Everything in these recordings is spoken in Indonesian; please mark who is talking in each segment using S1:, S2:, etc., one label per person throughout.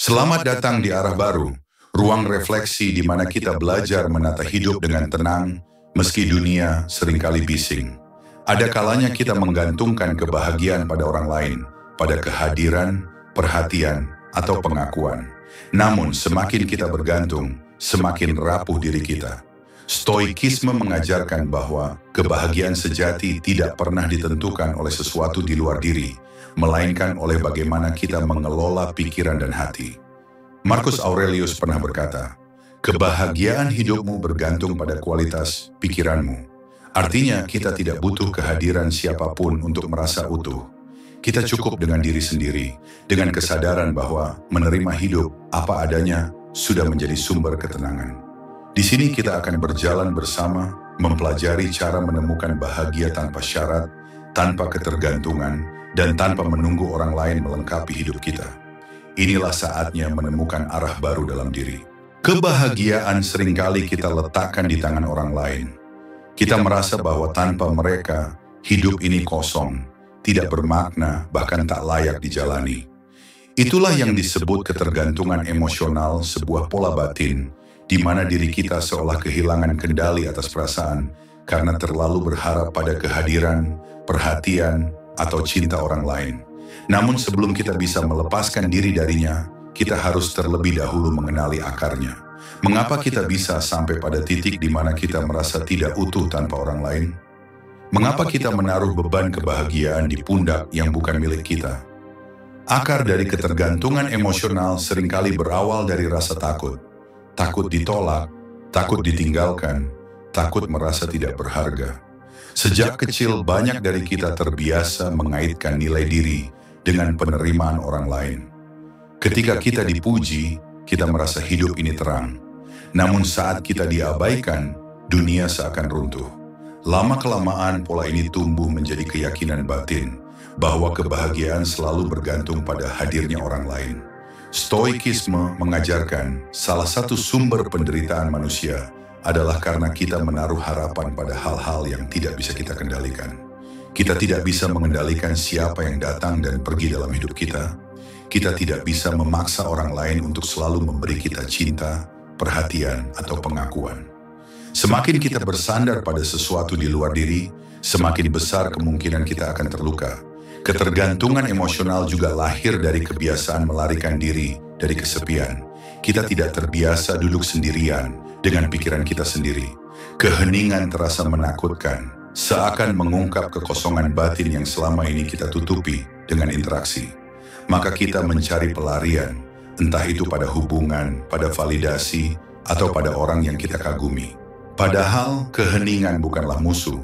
S1: Selamat datang di Arah Baru, ruang refleksi di mana kita belajar menata hidup dengan tenang, meski dunia seringkali bising. Ada kalanya kita menggantungkan kebahagiaan pada orang lain, pada kehadiran, perhatian, atau pengakuan. Namun semakin kita bergantung, semakin rapuh diri kita. Stoikisme mengajarkan bahwa kebahagiaan sejati tidak pernah ditentukan oleh sesuatu di luar diri, melainkan oleh bagaimana kita mengelola pikiran dan hati. Marcus Aurelius pernah berkata, kebahagiaan hidupmu bergantung pada kualitas pikiranmu. Artinya kita tidak butuh kehadiran siapapun untuk merasa utuh. Kita cukup dengan diri sendiri, dengan kesadaran bahwa menerima hidup apa adanya sudah menjadi sumber ketenangan. Di sini kita akan berjalan bersama, mempelajari cara menemukan bahagia tanpa syarat, tanpa ketergantungan, dan tanpa menunggu orang lain melengkapi hidup kita. Inilah saatnya menemukan arah baru dalam diri. Kebahagiaan seringkali kita letakkan di tangan orang lain. Kita merasa bahwa tanpa mereka, hidup ini kosong, tidak bermakna, bahkan tak layak dijalani. Itulah yang disebut ketergantungan emosional, sebuah pola batin, di mana diri kita seolah kehilangan kendali atas perasaan karena terlalu berharap pada kehadiran, perhatian, atau cinta orang lain. Namun sebelum kita bisa melepaskan diri darinya, kita harus terlebih dahulu mengenali akarnya. Mengapa kita bisa sampai pada titik di mana kita merasa tidak utuh tanpa orang lain? Mengapa kita menaruh beban kebahagiaan di pundak yang bukan milik kita? Akar dari ketergantungan emosional seringkali berawal dari rasa takut. Takut ditolak, takut ditinggalkan, takut merasa tidak berharga. Sejak kecil banyak dari kita terbiasa mengaitkan nilai diri dengan penerimaan orang lain. Ketika kita dipuji, kita merasa hidup ini terang. Namun saat kita diabaikan, dunia seakan runtuh. Lama-kelamaan pola ini tumbuh menjadi keyakinan batin bahwa kebahagiaan selalu bergantung pada hadirnya orang lain. Stoikisme mengajarkan salah satu sumber penderitaan manusia adalah karena kita menaruh harapan pada hal-hal yang tidak bisa kita kendalikan. Kita tidak bisa mengendalikan siapa yang datang dan pergi dalam hidup kita. Kita tidak bisa memaksa orang lain untuk selalu memberi kita cinta, perhatian, atau pengakuan. Semakin kita bersandar pada sesuatu di luar diri, semakin besar kemungkinan kita akan terluka. Ketergantungan emosional juga lahir dari kebiasaan melarikan diri dari kesepian. Kita tidak terbiasa duduk sendirian dengan pikiran kita sendiri. Keheningan terasa menakutkan, seakan mengungkap kekosongan batin yang selama ini kita tutupi dengan interaksi. Maka kita mencari pelarian, entah itu pada hubungan, pada validasi, atau pada orang yang kita kagumi. Padahal keheningan bukanlah musuh.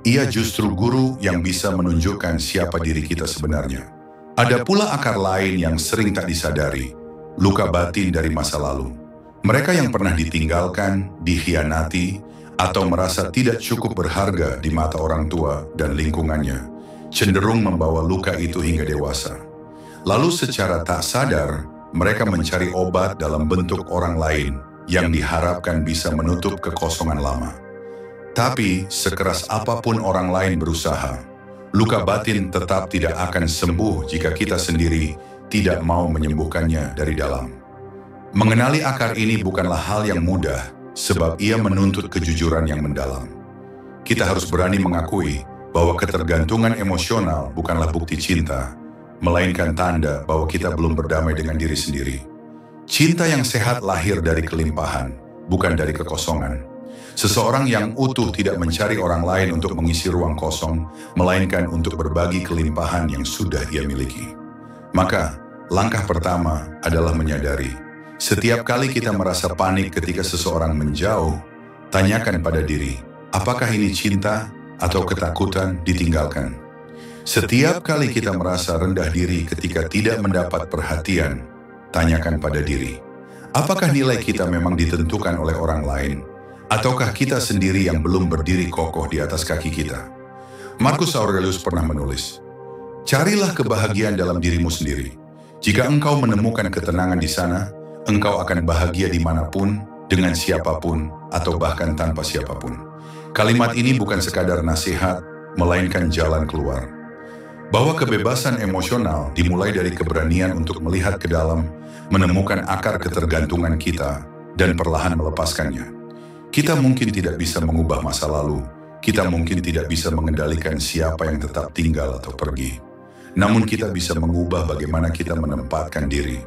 S1: Ia justru guru yang bisa menunjukkan siapa diri kita sebenarnya. Ada pula akar lain yang sering tak disadari, luka batin dari masa lalu. Mereka yang pernah ditinggalkan, dikhianati, atau merasa tidak cukup berharga di mata orang tua dan lingkungannya, cenderung membawa luka itu hingga dewasa. Lalu secara tak sadar, mereka mencari obat dalam bentuk orang lain yang diharapkan bisa menutup kekosongan lama. Tapi sekeras apapun orang lain berusaha, luka batin tetap tidak akan sembuh jika kita sendiri tidak mau menyembuhkannya dari dalam. Mengenali akar ini bukanlah hal yang mudah, sebab ia menuntut kejujuran yang mendalam. Kita harus berani mengakui bahwa ketergantungan emosional bukanlah bukti cinta, melainkan tanda bahwa kita belum berdamai dengan diri sendiri. Cinta yang sehat lahir dari kelimpahan, bukan dari kekosongan. Seseorang yang utuh tidak mencari orang lain untuk mengisi ruang kosong, melainkan untuk berbagi kelimpahan yang sudah ia miliki. Maka, langkah pertama adalah menyadari. Setiap kali kita merasa panik ketika seseorang menjauh, tanyakan pada diri, apakah ini cinta atau ketakutan ditinggalkan? Setiap kali kita merasa rendah diri ketika tidak mendapat perhatian, tanyakan pada diri, apakah nilai kita memang ditentukan oleh orang lain? Ataukah kita sendiri yang belum berdiri kokoh di atas kaki kita? Marcus Aurelius pernah menulis, carilah kebahagiaan dalam dirimu sendiri. Jika engkau menemukan ketenangan di sana, engkau akan bahagia dimanapun, dengan siapapun, atau bahkan tanpa siapapun. Kalimat ini bukan sekadar nasihat, melainkan jalan keluar. Bahwa kebebasan emosional dimulai dari keberanian untuk melihat ke dalam, menemukan akar ketergantungan kita, dan perlahan melepaskannya. Kita mungkin tidak bisa mengubah masa lalu, kita mungkin tidak bisa mengendalikan siapa yang tetap tinggal atau pergi. Namun kita bisa mengubah bagaimana kita menempatkan diri.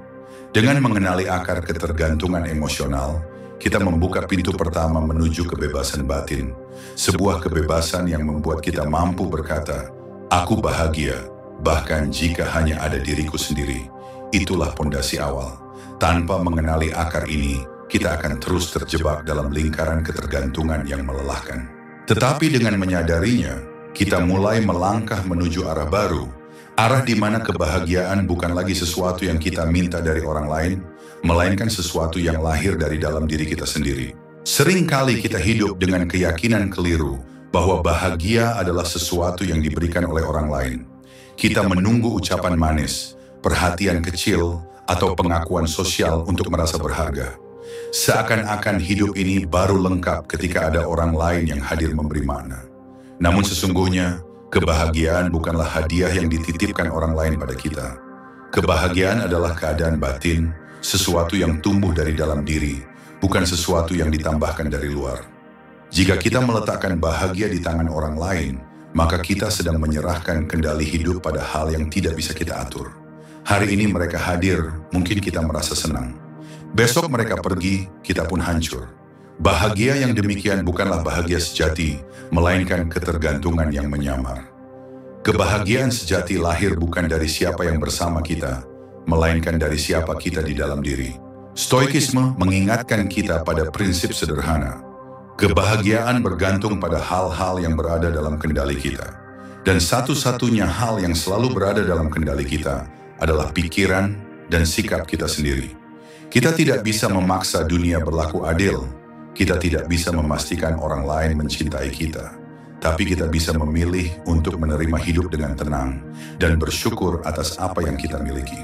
S1: Dengan mengenali akar ketergantungan emosional, kita membuka pintu pertama menuju kebebasan batin. Sebuah kebebasan yang membuat kita mampu berkata, "Aku bahagia, bahkan jika hanya ada diriku sendiri." Itulah pondasi awal. Tanpa mengenali akar ini, kita akan terus terjebak dalam lingkaran ketergantungan yang melelahkan. Tetapi dengan menyadarinya, kita mulai melangkah menuju arah baru, arah di mana kebahagiaan bukan lagi sesuatu yang kita minta dari orang lain, melainkan sesuatu yang lahir dari dalam diri kita sendiri. Seringkali kita hidup dengan keyakinan keliru bahwa bahagia adalah sesuatu yang diberikan oleh orang lain. Kita menunggu ucapan manis, perhatian kecil, atau pengakuan sosial untuk merasa berharga. Seakan-akan hidup ini baru lengkap ketika ada orang lain yang hadir memberi makna. Namun sesungguhnya, kebahagiaan bukanlah hadiah yang dititipkan orang lain pada kita. Kebahagiaan adalah keadaan batin, sesuatu yang tumbuh dari dalam diri, bukan sesuatu yang ditambahkan dari luar. Jika kita meletakkan bahagia di tangan orang lain, maka kita sedang menyerahkan kendali hidup pada hal yang tidak bisa kita atur. Hari ini mereka hadir, mungkin kita merasa senang. Besok mereka pergi, kita pun hancur. Bahagia yang demikian bukanlah bahagia sejati, melainkan ketergantungan yang menyamar. Kebahagiaan sejati lahir bukan dari siapa yang bersama kita, melainkan dari siapa kita di dalam diri. Stoikisme mengingatkan kita pada prinsip sederhana. Kebahagiaan bergantung pada hal-hal yang berada dalam kendali kita. Dan satu-satunya hal yang selalu berada dalam kendali kita adalah pikiran dan sikap kita sendiri. Kita tidak bisa memaksa dunia berlaku adil. Kita tidak bisa memastikan orang lain mencintai kita. Tapi kita bisa memilih untuk menerima hidup dengan tenang dan bersyukur atas apa yang kita miliki.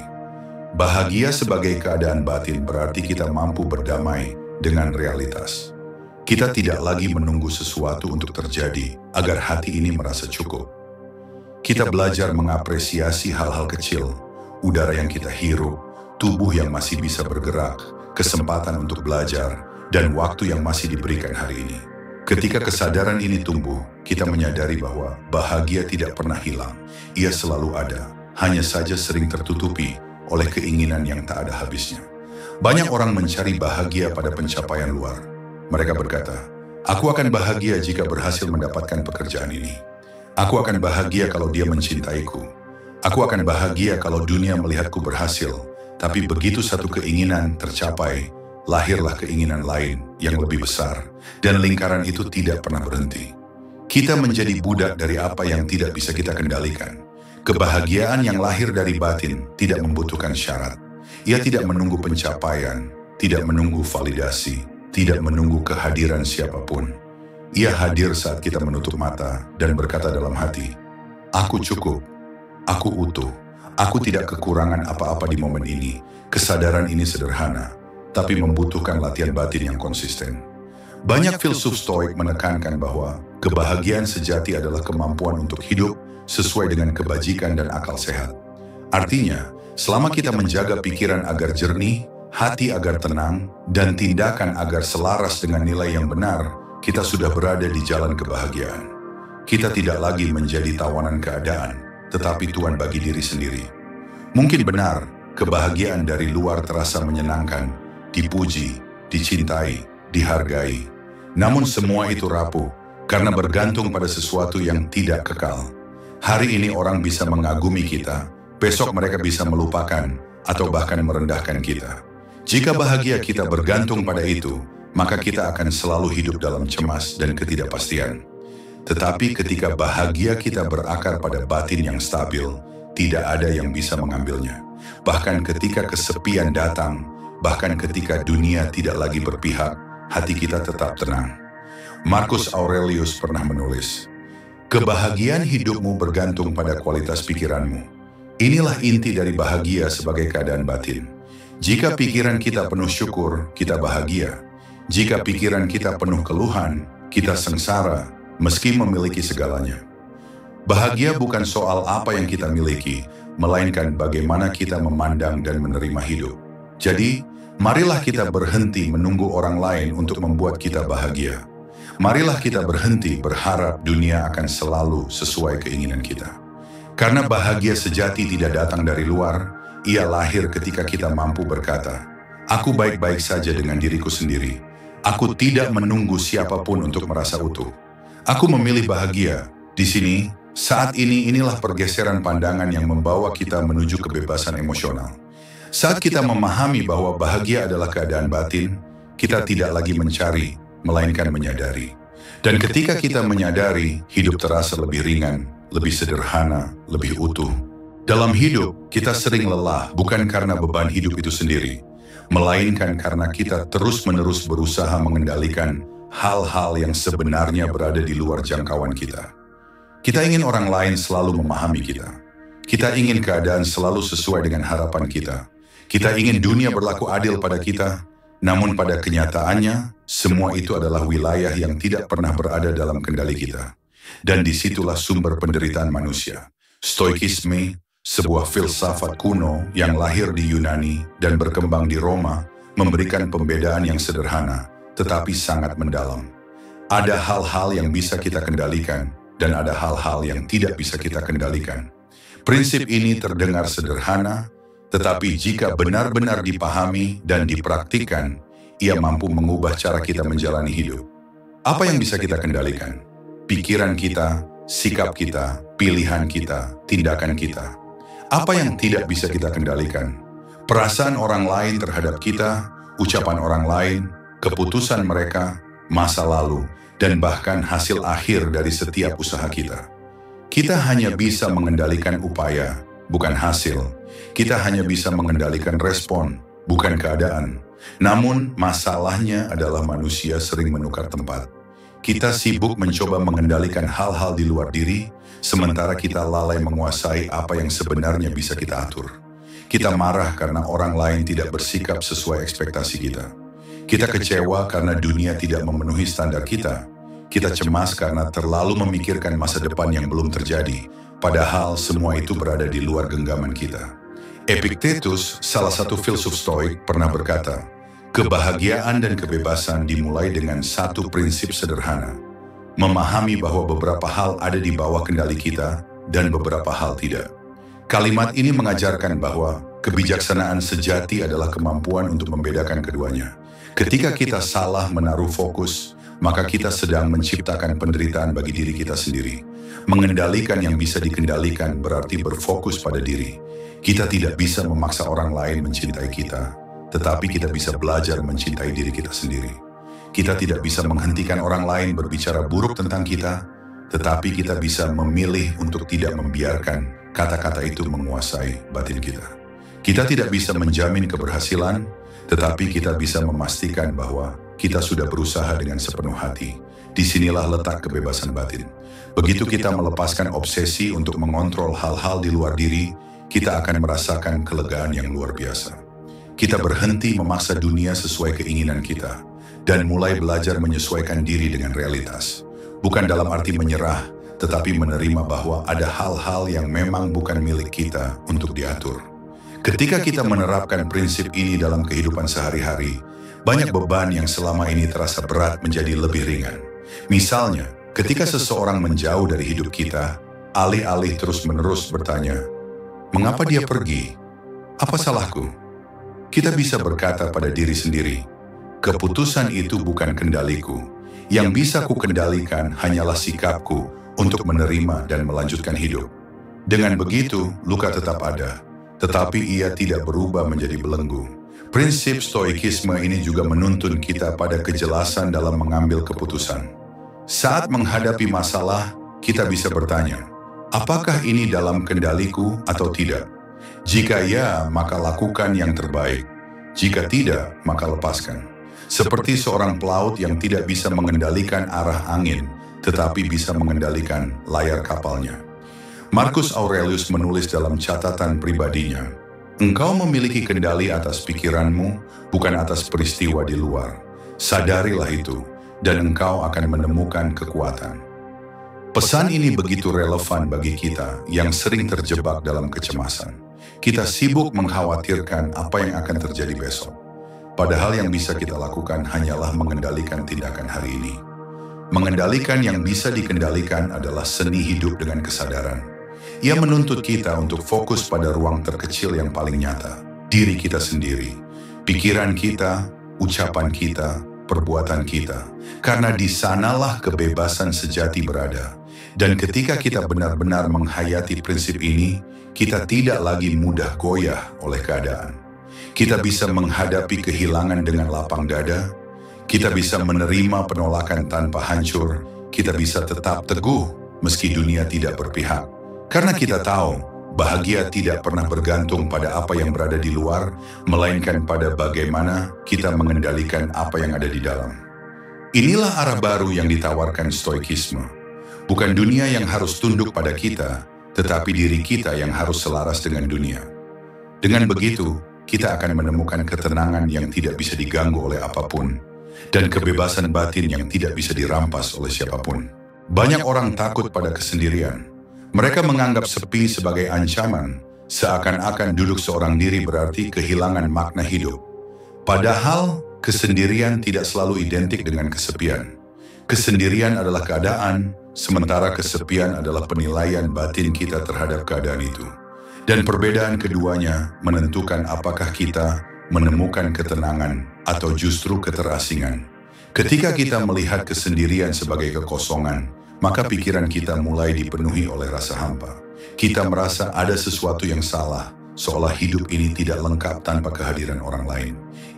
S1: Bahagia sebagai keadaan batin berarti kita mampu berdamai dengan realitas. Kita tidak lagi menunggu sesuatu untuk terjadi agar hati ini merasa cukup. Kita belajar mengapresiasi hal-hal kecil, udara yang kita hirup, tubuh yang masih bisa bergerak, kesempatan untuk belajar, dan waktu yang masih diberikan hari ini. Ketika kesadaran ini tumbuh, kita menyadari bahwa bahagia tidak pernah hilang. Ia selalu ada, hanya saja sering tertutupi oleh keinginan yang tak ada habisnya. Banyak orang mencari bahagia pada pencapaian luar. Mereka berkata, "Aku akan bahagia jika berhasil mendapatkan pekerjaan ini. Aku akan bahagia kalau dia mencintaiku. Aku akan bahagia kalau dunia melihatku berhasil." Tapi begitu satu keinginan tercapai, lahirlah keinginan lain yang lebih besar, dan lingkaran itu tidak pernah berhenti. Kita menjadi budak dari apa yang tidak bisa kita kendalikan. Kebahagiaan yang lahir dari batin tidak membutuhkan syarat. Ia tidak menunggu pencapaian, tidak menunggu validasi, tidak menunggu kehadiran siapapun. Ia hadir saat kita menutup mata dan berkata dalam hati, "Aku cukup, aku utuh. Aku tidak kekurangan apa-apa di momen ini." Kesadaran ini sederhana, tapi membutuhkan latihan batin yang konsisten. Banyak filsuf stoik menekankan bahwa kebahagiaan sejati adalah kemampuan untuk hidup sesuai dengan kebajikan dan akal sehat. Artinya, selama kita menjaga pikiran agar jernih, hati agar tenang, dan tindakan agar selaras dengan nilai yang benar, kita sudah berada di jalan kebahagiaan. Kita tidak lagi menjadi tawanan keadaan, tetapi tuan bagi diri sendiri. Mungkin benar, kebahagiaan dari luar terasa menyenangkan, dipuji, dicintai, dihargai. Namun semua itu rapuh, karena bergantung pada sesuatu yang tidak kekal. Hari ini orang bisa mengagumi kita, besok mereka bisa melupakan, atau bahkan merendahkan kita. Jika bahagia kita bergantung pada itu, maka kita akan selalu hidup dalam cemas dan ketidakpastian. Tetapi ketika bahagia kita berakar pada batin yang stabil, tidak ada yang bisa mengambilnya. Bahkan ketika kesepian datang, bahkan ketika dunia tidak lagi berpihak, hati kita tetap tenang. Marcus Aurelius pernah menulis, "Kebahagiaan hidupmu bergantung pada kualitas pikiranmu. Inilah inti dari bahagia sebagai keadaan batin. Jika pikiran kita penuh syukur, kita bahagia. Jika pikiran kita penuh keluhan, kita sengsara, meski memiliki segalanya." Bahagia bukan soal apa yang kita miliki, melainkan bagaimana kita memandang dan menerima hidup. Jadi, marilah kita berhenti menunggu orang lain untuk membuat kita bahagia. Marilah kita berhenti berharap dunia akan selalu sesuai keinginan kita. Karena bahagia sejati tidak datang dari luar, ia lahir ketika kita mampu berkata, "Aku baik-baik saja dengan diriku sendiri. Aku tidak menunggu siapapun untuk merasa utuh. Aku memilih bahagia." Di sini, saat ini inilah pergeseran pandangan yang membawa kita menuju kebebasan emosional. Saat kita memahami bahwa bahagia adalah keadaan batin, kita tidak lagi mencari, melainkan menyadari. Dan ketika kita menyadari, hidup terasa lebih ringan, lebih sederhana, lebih utuh. Dalam hidup, kita sering lelah bukan karena beban hidup itu sendiri, melainkan karena kita terus-menerus berusaha mengendalikan hal-hal yang sebenarnya berada di luar jangkauan kita. Kita ingin orang lain selalu memahami kita. Kita ingin keadaan selalu sesuai dengan harapan kita. Kita ingin dunia berlaku adil pada kita, namun pada kenyataannya, semua itu adalah wilayah yang tidak pernah berada dalam kendali kita. Dan disitulah sumber penderitaan manusia. Stoikisme, sebuah filsafat kuno yang lahir di Yunani dan berkembang di Roma, memberikan pembedaan yang sederhana, tetapi sangat mendalam. Ada hal-hal yang bisa kita kendalikan, dan ada hal-hal yang tidak bisa kita kendalikan. Prinsip ini terdengar sederhana, tetapi jika benar-benar dipahami dan dipraktikkan, ia mampu mengubah cara kita menjalani hidup. Apa yang bisa kita kendalikan? Pikiran kita, sikap kita, pilihan kita, tindakan kita. Apa yang tidak bisa kita kendalikan? Perasaan orang lain terhadap kita, ucapan orang lain, keputusan mereka, masa lalu, dan bahkan hasil akhir dari setiap usaha kita. Kita hanya bisa mengendalikan upaya, bukan hasil. Kita hanya bisa mengendalikan respon, bukan keadaan. Namun, masalahnya adalah manusia sering menukar tempat. Kita sibuk mencoba mengendalikan hal-hal di luar diri, sementara kita lalai menguasai apa yang sebenarnya bisa kita atur. Kita marah karena orang lain tidak bersikap sesuai ekspektasi kita. Kita kecewa karena dunia tidak memenuhi standar kita. Kita cemas karena terlalu memikirkan masa depan yang belum terjadi, padahal semua itu berada di luar genggaman kita. Epictetus, salah satu filsuf Stoik, pernah berkata, kebahagiaan dan kebebasan dimulai dengan satu prinsip sederhana, memahami bahwa beberapa hal ada di bawah kendali kita dan beberapa hal tidak. Kalimat ini mengajarkan bahwa kebijaksanaan sejati adalah kemampuan untuk membedakan keduanya. Ketika kita salah menaruh fokus, maka kita sedang menciptakan penderitaan bagi diri kita sendiri. Mengendalikan yang bisa dikendalikan berarti berfokus pada diri. Kita tidak bisa memaksa orang lain mencintai kita, tetapi kita bisa belajar mencintai diri kita sendiri. Kita tidak bisa menghentikan orang lain berbicara buruk tentang kita, tetapi kita bisa memilih untuk tidak membiarkan kata-kata itu menguasai batin kita. Kita tidak bisa menjamin keberhasilan, tetapi kita bisa memastikan bahwa kita sudah berusaha dengan sepenuh hati. Disinilah letak kebebasan batin. Begitu kita melepaskan obsesi untuk mengontrol hal-hal di luar diri, kita akan merasakan kelegaan yang luar biasa. Kita berhenti memaksa dunia sesuai keinginan kita, dan mulai belajar menyesuaikan diri dengan realitas. Bukan dalam arti menyerah, tetapi menerima bahwa ada hal-hal yang memang bukan milik kita untuk diatur. Ketika kita menerapkan prinsip ini dalam kehidupan sehari-hari, banyak beban yang selama ini terasa berat menjadi lebih ringan. Misalnya, ketika seseorang menjauh dari hidup kita, alih-alih terus-menerus bertanya, "Mengapa dia pergi? Apa salahku?" Kita bisa berkata pada diri sendiri, "Keputusan itu bukan kendaliku. Yang bisa ku kendalikan hanyalah sikapku untuk menerima dan melanjutkan hidup." Dengan begitu, luka tetap ada, tetapi ia tidak berubah menjadi belenggu. Prinsip stoikisme ini juga menuntun kita pada kejelasan dalam mengambil keputusan. Saat menghadapi masalah, kita bisa bertanya, apakah ini dalam kendaliku atau tidak? Jika ya, maka lakukan yang terbaik. Jika tidak, maka lepaskan. Seperti seorang pelaut yang tidak bisa mengendalikan arah angin, tetapi bisa mengendalikan layar kapalnya. Marcus Aurelius menulis dalam catatan pribadinya, "Engkau memiliki kendali atas pikiranmu, bukan atas peristiwa di luar. Sadarilah itu, dan engkau akan menemukan kekuatan." Pesan ini begitu relevan bagi kita yang sering terjebak dalam kecemasan. Kita sibuk mengkhawatirkan apa yang akan terjadi besok. Padahal yang bisa kita lakukan hanyalah mengendalikan tindakan hari ini. Mengendalikan yang bisa dikendalikan adalah seni hidup dengan kesadaran. Ia menuntut kita untuk fokus pada ruang terkecil yang paling nyata, diri kita sendiri, pikiran kita, ucapan kita, perbuatan kita. Karena di sanalah kebebasan sejati berada. Dan ketika kita benar-benar menghayati prinsip ini, kita tidak lagi mudah goyah oleh keadaan. Kita bisa menghadapi kehilangan dengan lapang dada, kita bisa menerima penolakan tanpa hancur, kita bisa tetap teguh meski dunia tidak berpihak. Karena kita tahu, bahagia tidak pernah bergantung pada apa yang berada di luar, melainkan pada bagaimana kita mengendalikan apa yang ada di dalam. Inilah arah baru yang ditawarkan Stoikisme. Bukan dunia yang harus tunduk pada kita, tetapi diri kita yang harus selaras dengan dunia. Dengan begitu, kita akan menemukan ketenangan yang tidak bisa diganggu oleh apapun, dan kebebasan batin yang tidak bisa dirampas oleh siapapun. Banyak orang takut pada kesendirian. Mereka menganggap sepi sebagai ancaman, seakan-akan duduk seorang diri berarti kehilangan makna hidup. Padahal, kesendirian tidak selalu identik dengan kesepian. Kesendirian adalah keadaan, sementara kesepian adalah penilaian batin kita terhadap keadaan itu. Dan perbedaan keduanya menentukan apakah kita menemukan ketenangan atau justru keterasingan. Ketika kita melihat kesendirian sebagai kekosongan, maka pikiran kita mulai dipenuhi oleh rasa hampa. Kita merasa ada sesuatu yang salah, seolah hidup ini tidak lengkap tanpa kehadiran orang lain.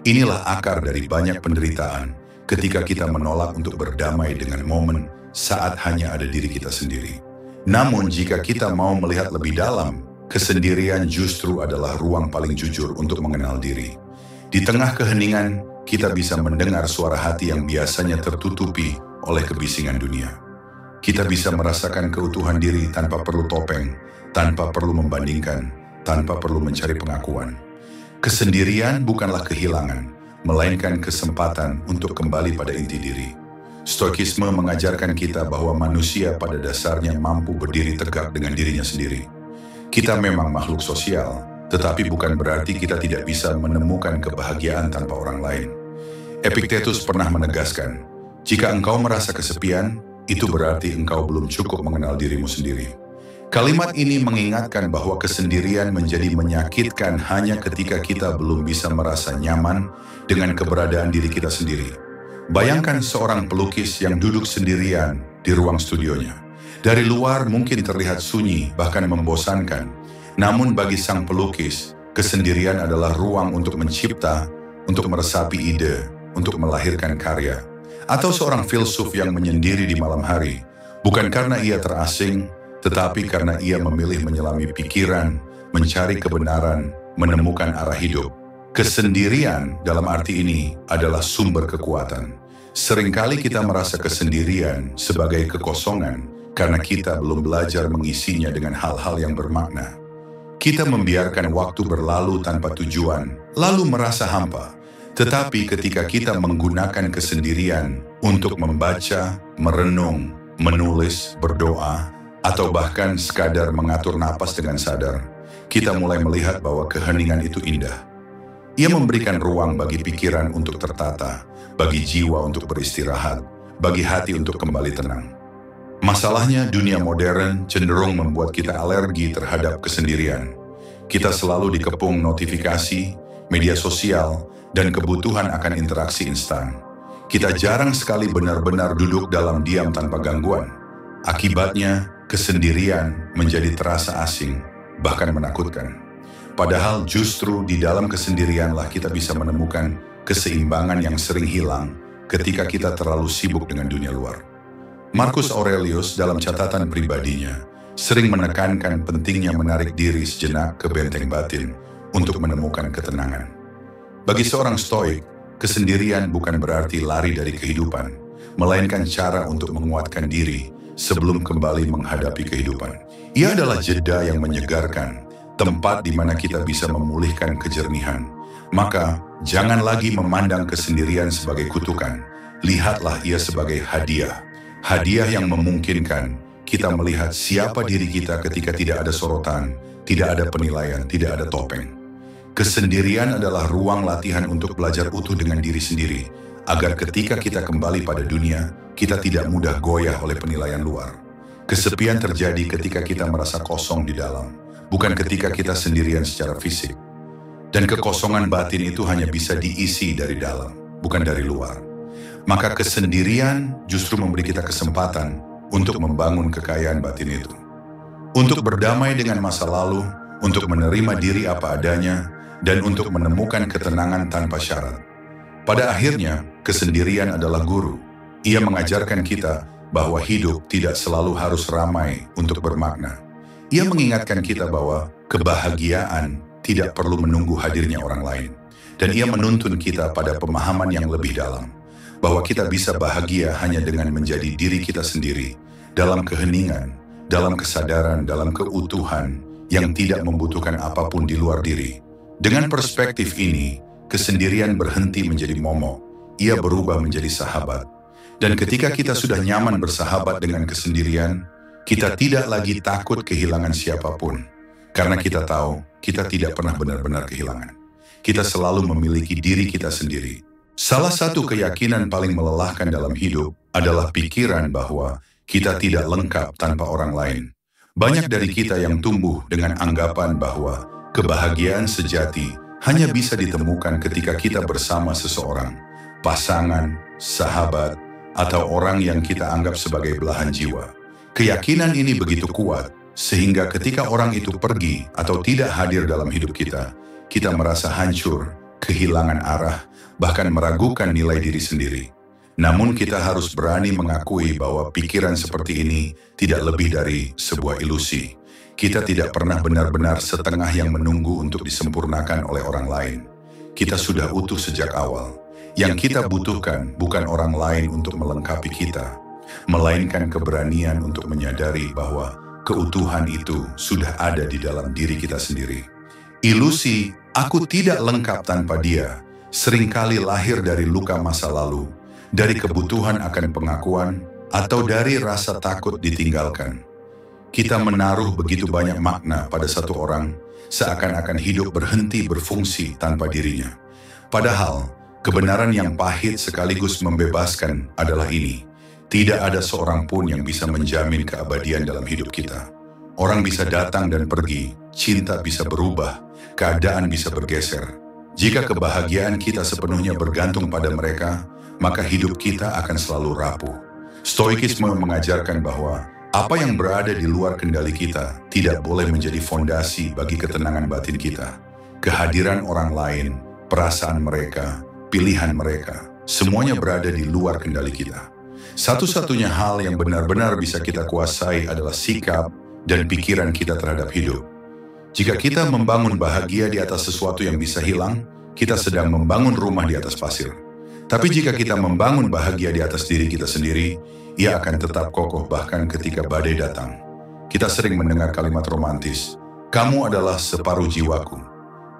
S1: Inilah akar dari banyak penderitaan ketika kita menolak untuk berdamai dengan momen saat hanya ada diri kita sendiri. Namun jika kita mau melihat lebih dalam, kesendirian justru adalah ruang paling jujur untuk mengenal diri. Di tengah keheningan, kita bisa mendengar suara hati yang biasanya tertutupi oleh kebisingan dunia. Kita bisa merasakan keutuhan diri tanpa perlu topeng, tanpa perlu membandingkan, tanpa perlu mencari pengakuan. Kesendirian bukanlah kehilangan, melainkan kesempatan untuk kembali pada inti diri. Stoikisme mengajarkan kita bahwa manusia pada dasarnya mampu berdiri tegak dengan dirinya sendiri. Kita memang makhluk sosial, tetapi bukan berarti kita tidak bisa menemukan kebahagiaan tanpa orang lain. Epictetus pernah menegaskan, jika engkau merasa kesepian, itu berarti engkau belum cukup mengenal dirimu sendiri. Kalimat ini mengingatkan bahwa kesendirian menjadi menyakitkan hanya ketika kita belum bisa merasa nyaman dengan keberadaan diri kita sendiri. Bayangkan seorang pelukis yang duduk sendirian di ruang studionya. Dari luar mungkin terlihat sunyi, bahkan membosankan. Namun bagi sang pelukis, kesendirian adalah ruang untuk mencipta, untuk meresapi ide, untuk melahirkan karya. Atau seorang filsuf yang menyendiri di malam hari, bukan karena ia terasing, tetapi karena ia memilih menyelami pikiran, mencari kebenaran, menemukan arah hidup. Kesendirian dalam arti ini adalah sumber kekuatan. Seringkali kita merasa kesendirian sebagai kekosongan karena kita belum belajar mengisinya dengan hal-hal yang bermakna. Kita membiarkan waktu berlalu tanpa tujuan, lalu merasa hampa. Tetapi ketika kita menggunakan kesendirian untuk membaca, merenung, menulis, berdoa, atau bahkan sekadar mengatur napas dengan sadar, kita mulai melihat bahwa keheningan itu indah. Ia memberikan ruang bagi pikiran untuk tertata, bagi jiwa untuk beristirahat, bagi hati untuk kembali tenang. Masalahnya, dunia modern cenderung membuat kita alergi terhadap kesendirian. Kita selalu dikepung notifikasi, media sosial, dan kebutuhan akan interaksi instan. Kita jarang sekali benar-benar duduk dalam diam tanpa gangguan. Akibatnya, kesendirian menjadi terasa asing, bahkan menakutkan. Padahal justru di dalam kesendirianlah kita bisa menemukan keseimbangan yang sering hilang ketika kita terlalu sibuk dengan dunia luar. Marcus Aurelius dalam catatan pribadinya sering menekankan pentingnya menarik diri sejenak ke benteng batin untuk menemukan ketenangan. Bagi seorang Stoik, kesendirian bukan berarti lari dari kehidupan, melainkan cara untuk menguatkan diri sebelum kembali menghadapi kehidupan. Ia adalah jeda yang menyegarkan, tempat di mana kita bisa memulihkan kejernihan. Maka, jangan lagi memandang kesendirian sebagai kutukan. Lihatlah ia sebagai hadiah. Hadiah yang memungkinkan kita melihat siapa diri kita ketika tidak ada sorotan, tidak ada penilaian, tidak ada topeng. Kesendirian adalah ruang latihan untuk belajar utuh dengan diri sendiri, agar ketika kita kembali pada dunia, kita tidak mudah goyah oleh penilaian luar. Kesepian terjadi ketika kita merasa kosong di dalam, bukan ketika kita sendirian secara fisik. Dan kekosongan batin itu hanya bisa diisi dari dalam, bukan dari luar. Maka kesendirian justru memberi kita kesempatan untuk membangun kekayaan batin itu. Untuk berdamai dengan masa lalu, untuk menerima diri apa adanya, dan untuk menemukan ketenangan tanpa syarat. Pada akhirnya, kesendirian adalah guru. Ia mengajarkan kita bahwa hidup tidak selalu harus ramai untuk bermakna. Ia mengingatkan kita bahwa kebahagiaan tidak perlu menunggu hadirnya orang lain. Dan ia menuntun kita pada pemahaman yang lebih dalam, bahwa kita bisa bahagia hanya dengan menjadi diri kita sendiri, dalam keheningan, dalam kesadaran, dalam keutuhan, yang tidak membutuhkan apapun di luar diri. Dengan perspektif ini, kesendirian berhenti menjadi momok, ia berubah menjadi sahabat. Dan ketika kita sudah nyaman bersahabat dengan kesendirian, kita tidak lagi takut kehilangan siapapun, karena kita tahu kita tidak pernah benar-benar kehilangan. Kita selalu memiliki diri kita sendiri. Salah satu keyakinan paling melelahkan dalam hidup adalah pikiran bahwa kita tidak lengkap tanpa orang lain. Banyak dari kita yang tumbuh dengan anggapan bahwa kebahagiaan sejati hanya bisa ditemukan ketika kita bersama seseorang, pasangan, sahabat, atau orang yang kita anggap sebagai belahan jiwa. Keyakinan ini begitu kuat, sehingga ketika orang itu pergi atau tidak hadir dalam hidup kita, kita merasa hancur, kehilangan arah, bahkan meragukan nilai diri sendiri. Namun kita harus berani mengakui bahwa pikiran seperti ini tidak lebih dari sebuah ilusi. Kita tidak pernah benar-benar setengah yang menunggu untuk disempurnakan oleh orang lain. Kita sudah utuh sejak awal. Yang kita butuhkan bukan orang lain untuk melengkapi kita, melainkan keberanian untuk menyadari bahwa keutuhan itu sudah ada di dalam diri kita sendiri. Ilusi, aku tidak lengkap tanpa dia, seringkali lahir dari luka masa lalu, dari kebutuhan akan pengakuan, atau dari rasa takut ditinggalkan. Kita menaruh begitu banyak makna pada satu orang, seakan-akan hidup berhenti berfungsi tanpa dirinya. Padahal, kebenaran yang pahit sekaligus membebaskan adalah ini. Tidak ada seorang pun yang bisa menjamin keabadian dalam hidup kita. Orang bisa datang dan pergi, cinta bisa berubah, keadaan bisa bergeser. Jika kebahagiaan kita sepenuhnya bergantung pada mereka, maka hidup kita akan selalu rapuh. Stoikisme mengajarkan bahwa apa yang berada di luar kendali kita tidak boleh menjadi fondasi bagi ketenangan batin kita. Kehadiran orang lain, perasaan mereka, pilihan mereka, semuanya berada di luar kendali kita. Satu-satunya hal yang benar-benar bisa kita kuasai adalah sikap dan pikiran kita terhadap hidup. Jika kita membangun bahagia di atas sesuatu yang bisa hilang, kita sedang membangun rumah di atas pasir. Tapi jika kita membangun bahagia di atas diri kita sendiri, ia akan tetap kokoh bahkan ketika badai datang. Kita sering mendengar kalimat romantis, "Kamu adalah separuh jiwaku."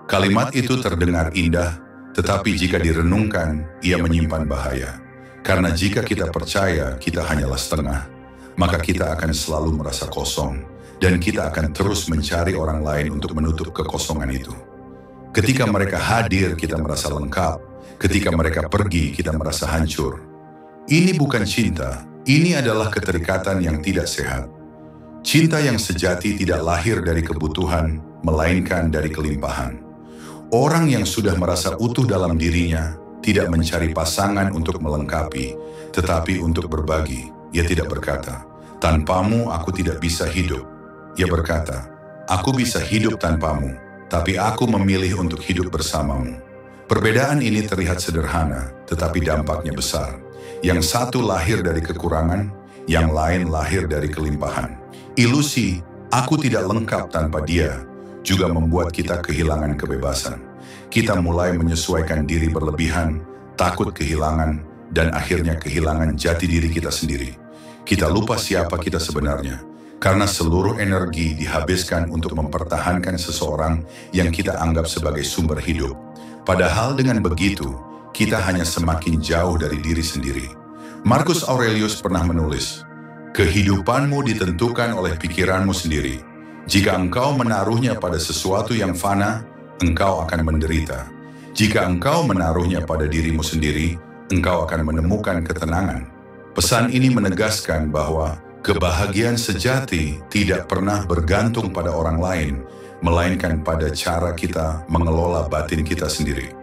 S1: Kalimat itu terdengar indah, tetapi jika direnungkan, ia menyimpan bahaya. Karena jika kita percaya kita hanyalah setengah, maka kita akan selalu merasa kosong, dan kita akan terus mencari orang lain untuk menutup kekosongan itu. Ketika mereka hadir, kita merasa lengkap. Ketika mereka pergi, kita merasa hancur. Ini bukan cinta, ini adalah keterikatan yang tidak sehat. Cinta yang sejati tidak lahir dari kebutuhan, melainkan dari kelimpahan. Orang yang sudah merasa utuh dalam dirinya, tidak mencari pasangan untuk melengkapi, tetapi untuk berbagi. Ia tidak berkata, "Tanpamu aku tidak bisa hidup." Ia berkata, "Aku bisa hidup tanpamu, tapi aku memilih untuk hidup bersamamu." Perbedaan ini terlihat sederhana, tetapi dampaknya besar. Yang satu lahir dari kekurangan, yang lain lahir dari kelimpahan. Ilusi, aku tidak lengkap tanpa dia, juga membuat kita kehilangan kebebasan. Kita mulai menyesuaikan diri berlebihan, takut kehilangan, dan akhirnya kehilangan jati diri kita sendiri. Kita lupa siapa kita sebenarnya, karena seluruh energi dihabiskan untuk mempertahankan seseorang yang kita anggap sebagai sumber hidup. Padahal dengan begitu, kita hanya semakin jauh dari diri sendiri. Marcus Aurelius pernah menulis, Kehidupanmu ditentukan oleh pikiranmu sendiri. Jika engkau menaruhnya pada sesuatu yang fana, engkau akan menderita. Jika engkau menaruhnya pada dirimu sendiri, engkau akan menemukan ketenangan. Pesan ini menegaskan bahwa kebahagiaan sejati tidak pernah bergantung pada orang lain, melainkan pada cara kita mengelola batin kita sendiri.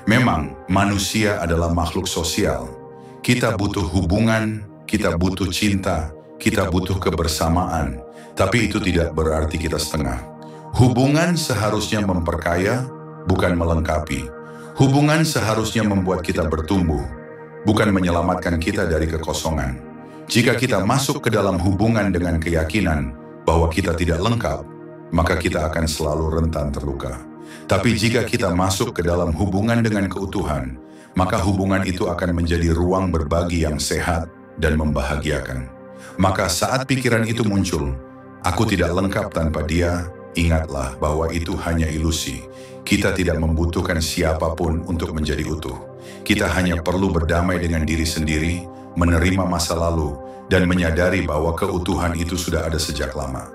S1: Memang, manusia adalah makhluk sosial. Kita butuh hubungan, kita butuh cinta, kita butuh kebersamaan, tapi itu tidak berarti kita setengah. Hubungan seharusnya memperkaya, bukan melengkapi. Hubungan seharusnya membuat kita bertumbuh, bukan menyelamatkan kita dari kekosongan. Jika kita masuk ke dalam hubungan dengan keyakinan bahwa kita tidak lengkap, maka kita akan selalu rentan terluka. Tapi jika kita masuk ke dalam hubungan dengan keutuhan, maka hubungan itu akan menjadi ruang berbagi yang sehat dan membahagiakan. Maka saat pikiran itu muncul, aku tidak lengkap tanpa dia, ingatlah bahwa itu hanya ilusi. Kita tidak membutuhkan siapapun untuk menjadi utuh. Kita hanya perlu berdamai dengan diri sendiri, menerima masa lalu, dan menyadari bahwa keutuhan itu sudah ada sejak lama.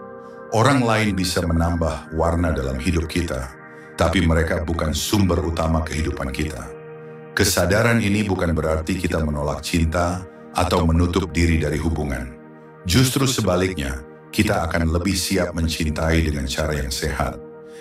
S1: Orang lain bisa menambah warna dalam hidup kita, tapi mereka bukan sumber utama kehidupan kita. Kesadaran ini bukan berarti kita menolak cinta atau menutup diri dari hubungan. Justru sebaliknya, kita akan lebih siap mencintai dengan cara yang sehat.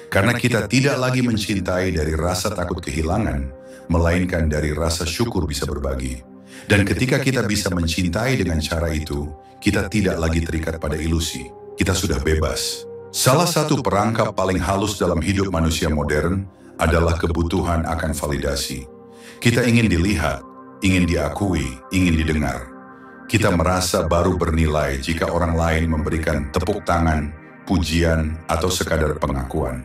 S1: Karena kita tidak lagi mencintai dari rasa takut kehilangan, melainkan dari rasa syukur bisa berbagi. Dan ketika kita bisa mencintai dengan cara itu, kita tidak lagi terikat pada ilusi. Kita sudah bebas. Salah satu perangkap paling halus dalam hidup manusia modern adalah kebutuhan akan validasi. Kita ingin dilihat, ingin diakui, ingin didengar. Kita merasa baru bernilai jika orang lain memberikan tepuk tangan, pujian, atau sekadar pengakuan.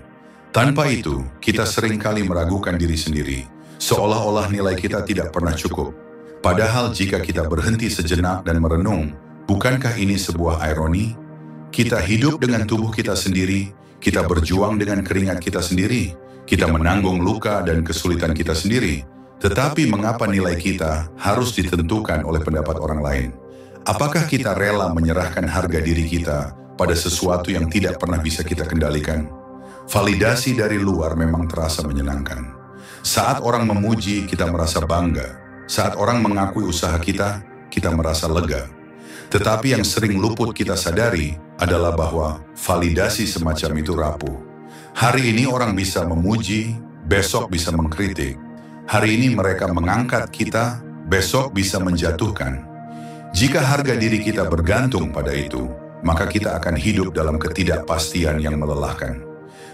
S1: Tanpa itu, kita seringkali meragukan diri sendiri, seolah-olah nilai kita tidak pernah cukup. Padahal jika kita berhenti sejenak dan merenung, bukankah ini sebuah ironi? Kita hidup dengan tubuh kita sendiri, kita berjuang dengan keringat kita sendiri, kita menanggung luka dan kesulitan kita sendiri. Tetapi mengapa nilai kita harus ditentukan oleh pendapat orang lain? Apakah kita rela menyerahkan harga diri kita pada sesuatu yang tidak pernah bisa kita kendalikan? Validasi dari luar memang terasa menyenangkan. Saat orang memuji, kita merasa bangga. Saat orang mengakui usaha kita, kita merasa lega. Tetapi yang sering luput kita sadari adalah bahwa validasi semacam itu rapuh. Hari ini orang bisa memuji, besok bisa mengkritik. Hari ini mereka mengangkat kita, besok bisa menjatuhkan. Jika harga diri kita bergantung pada itu, maka kita akan hidup dalam ketidakpastian yang melelahkan.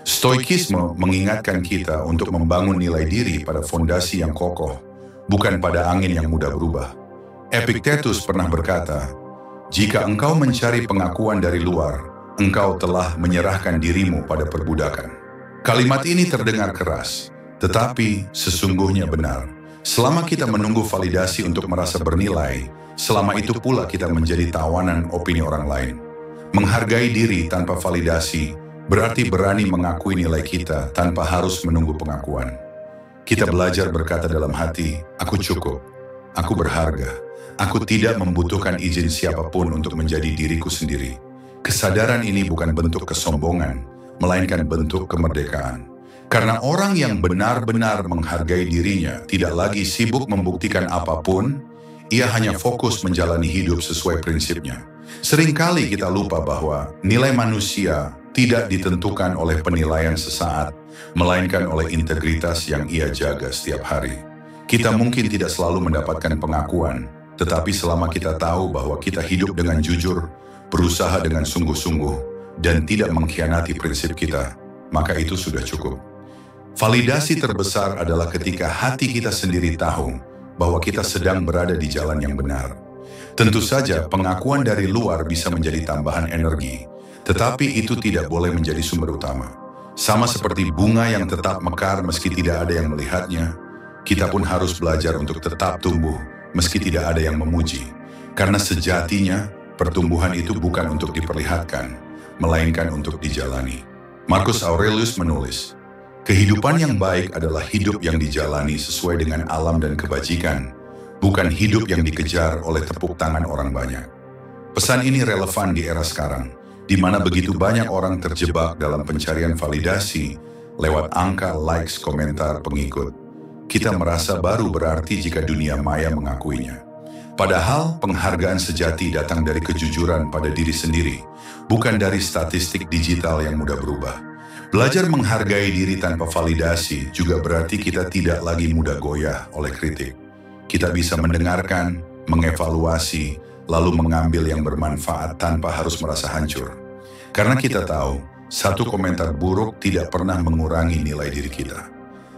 S1: Stoikisme mengingatkan kita untuk membangun nilai diri pada fondasi yang kokoh, bukan pada angin yang mudah berubah. Epictetus pernah berkata, "Jika engkau mencari pengakuan dari luar, engkau telah menyerahkan dirimu pada perbudakan." Kalimat ini terdengar keras, tetapi sesungguhnya benar. Selama kita menunggu validasi untuk merasa bernilai, selama itu pula kita menjadi tawanan opini orang lain. Menghargai diri tanpa validasi berarti berani mengakui nilai kita tanpa harus menunggu pengakuan. Kita belajar berkata dalam hati, "Aku cukup, aku berharga, aku tidak membutuhkan izin siapapun untuk menjadi diriku sendiri." Kesadaran ini bukan bentuk kesombongan, melainkan bentuk kemerdekaan. Karena orang yang benar-benar menghargai dirinya tidak lagi sibuk membuktikan apapun, ia hanya fokus menjalani hidup sesuai prinsipnya. Seringkali kita lupa bahwa nilai manusia tidak ditentukan oleh penilaian sesaat, melainkan oleh integritas yang ia jaga setiap hari. Kita mungkin tidak selalu mendapatkan pengakuan, tetapi selama kita tahu bahwa kita hidup dengan jujur, berusaha dengan sungguh-sungguh, dan tidak mengkhianati prinsip kita, maka itu sudah cukup. Validasi terbesar adalah ketika hati kita sendiri tahu bahwa kita sedang berada di jalan yang benar. Tentu saja pengakuan dari luar bisa menjadi tambahan energi, tetapi itu tidak boleh menjadi sumber utama. Sama seperti bunga yang tetap mekar meski tidak ada yang melihatnya, kita pun harus belajar untuk tetap tumbuh meski tidak ada yang memuji. Karena sejatinya pertumbuhan itu bukan untuk diperlihatkan, melainkan untuk dijalani. Marcus Aurelius menulis, "Kehidupan yang baik adalah hidup yang dijalani sesuai dengan alam dan kebajikan, bukan hidup yang dikejar oleh tepuk tangan orang banyak." Pesan ini relevan di era sekarang, di mana begitu banyak orang terjebak dalam pencarian validasi lewat angka likes, komentar, pengikut. Kita merasa baru berarti jika dunia maya mengakuinya. Padahal penghargaan sejati datang dari kejujuran pada diri sendiri, bukan dari statistik digital yang mudah berubah. Belajar menghargai diri tanpa validasi juga berarti kita tidak lagi mudah goyah oleh kritik. Kita bisa mendengarkan, mengevaluasi, lalu mengambil yang bermanfaat tanpa harus merasa hancur. Karena kita tahu, satu komentar buruk tidak pernah mengurangi nilai diri kita.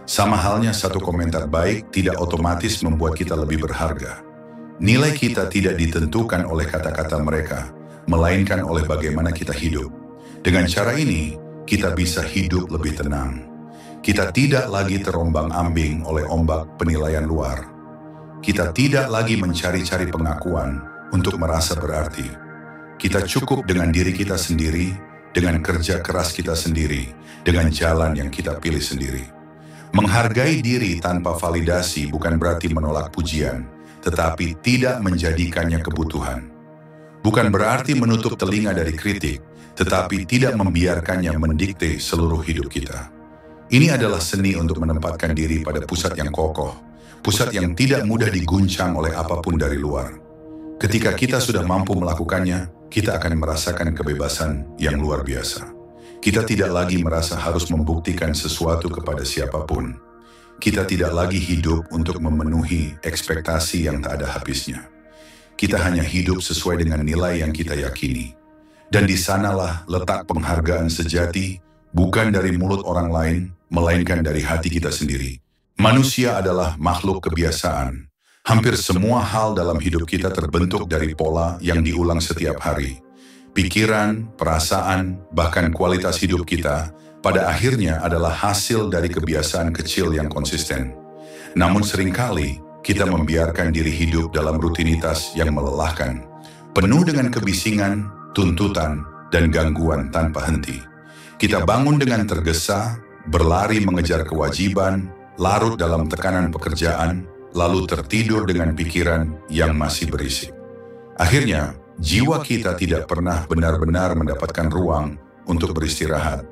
S1: Sama halnya satu komentar baik tidak otomatis membuat kita lebih berharga. Nilai kita tidak ditentukan oleh kata-kata mereka, melainkan oleh bagaimana kita hidup. Dengan cara ini, kita bisa hidup lebih tenang. Kita tidak lagi terombang-ambing oleh ombak penilaian luar. Kita tidak lagi mencari-cari pengakuan untuk merasa berarti. Kita cukup dengan diri kita sendiri, dengan kerja keras kita sendiri, dengan jalan yang kita pilih sendiri. Menghargai diri tanpa validasi bukan berarti menolak pujian, tetapi tidak menjadikannya kebutuhan. Bukan berarti menutup telinga dari kritik, tetapi tidak membiarkannya mendikte seluruh hidup kita. Ini adalah seni untuk menempatkan diri pada pusat yang kokoh, pusat yang tidak mudah diguncang oleh apapun dari luar. Ketika kita sudah mampu melakukannya, kita akan merasakan kebebasan yang luar biasa. Kita tidak lagi merasa harus membuktikan sesuatu kepada siapapun. Kita tidak lagi hidup untuk memenuhi ekspektasi yang tak ada habisnya. Kita hanya hidup sesuai dengan nilai yang kita yakini. Dan di sanalah letak penghargaan sejati, bukan dari mulut orang lain, melainkan dari hati kita sendiri. Manusia adalah makhluk kebiasaan. Hampir semua hal dalam hidup kita terbentuk dari pola yang diulang setiap hari. Pikiran, perasaan, bahkan kualitas hidup kita pada akhirnya adalah hasil dari kebiasaan kecil yang konsisten. Namun seringkali kita membiarkan diri hidup dalam rutinitas yang melelahkan, penuh dengan kebisingan, tuntutan, dan gangguan tanpa henti. Kita bangun dengan tergesa, berlari mengejar kewajiban, larut dalam tekanan pekerjaan, lalu tertidur dengan pikiran yang masih berisik. Akhirnya, jiwa kita tidak pernah benar-benar mendapatkan ruang untuk beristirahat.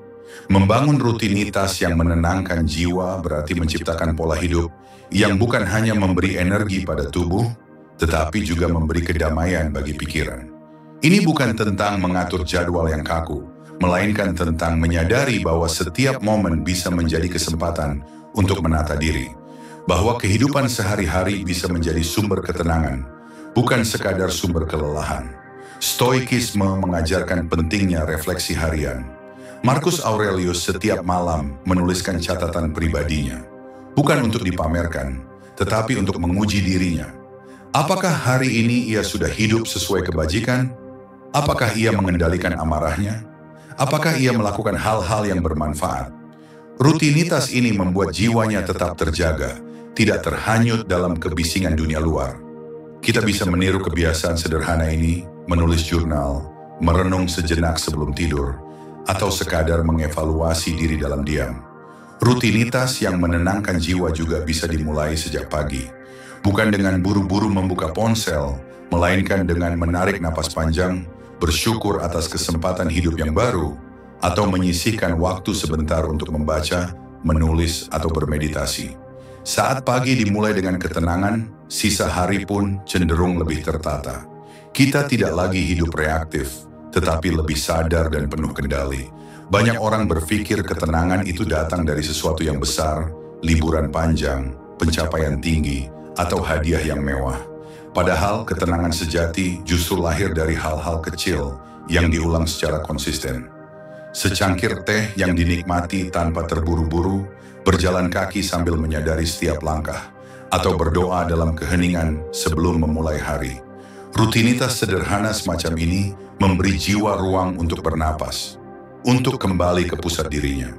S1: Membangun rutinitas yang menenangkan jiwa berarti menciptakan pola hidup yang bukan hanya memberi energi pada tubuh, tetapi juga memberi kedamaian bagi pikiran. Ini bukan tentang mengatur jadwal yang kaku, melainkan tentang menyadari bahwa setiap momen bisa menjadi kesempatan untuk menata diri, bahwa kehidupan sehari-hari bisa menjadi sumber ketenangan, bukan sekadar sumber kelelahan. Stoikisme mengajarkan pentingnya refleksi harian. Marcus Aurelius setiap malam menuliskan catatan pribadinya, bukan untuk dipamerkan, tetapi untuk menguji dirinya. Apakah hari ini ia sudah hidup sesuai kebajikan? Apakah ia mengendalikan amarahnya? Apakah ia melakukan hal-hal yang bermanfaat? Rutinitas ini membuat jiwanya tetap terjaga, tidak terhanyut dalam kebisingan dunia luar. Kita bisa meniru kebiasaan sederhana ini, menulis jurnal, merenung sejenak sebelum tidur, atau sekadar mengevaluasi diri dalam diam. Rutinitas yang menenangkan jiwa juga bisa dimulai sejak pagi. Bukan dengan buru-buru membuka ponsel, melainkan dengan menarik napas panjang, bersyukur atas kesempatan hidup yang baru, atau menyisihkan waktu sebentar untuk membaca, menulis, atau bermeditasi. Saat pagi dimulai dengan ketenangan, sisa hari pun cenderung lebih tertata. Kita tidak lagi hidup reaktif, tetapi lebih sadar dan penuh kendali. Banyak orang berpikir ketenangan itu datang dari sesuatu yang besar, liburan panjang, pencapaian tinggi, atau hadiah yang mewah. Padahal ketenangan sejati justru lahir dari hal-hal kecil yang diulang secara konsisten. Secangkir teh yang dinikmati tanpa terburu-buru, berjalan kaki sambil menyadari setiap langkah, atau berdoa dalam keheningan sebelum memulai hari. Rutinitas sederhana semacam ini memberi jiwa ruang untuk bernapas, untuk kembali ke pusat dirinya.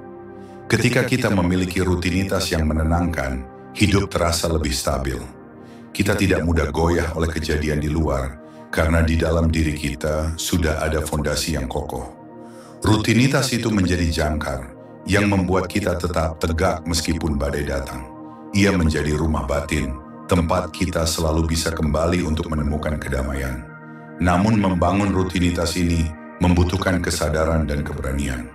S1: Ketika kita memiliki rutinitas yang menenangkan, hidup terasa lebih stabil. Kita tidak mudah goyah oleh kejadian di luar, karena di dalam diri kita sudah ada fondasi yang kokoh. Rutinitas itu menjadi jangkar, yang membuat kita tetap tegak meskipun badai datang. Ia menjadi rumah batin, tempat kita selalu bisa kembali untuk menemukan kedamaian. Namun membangun rutinitas ini membutuhkan kesadaran dan keberanian.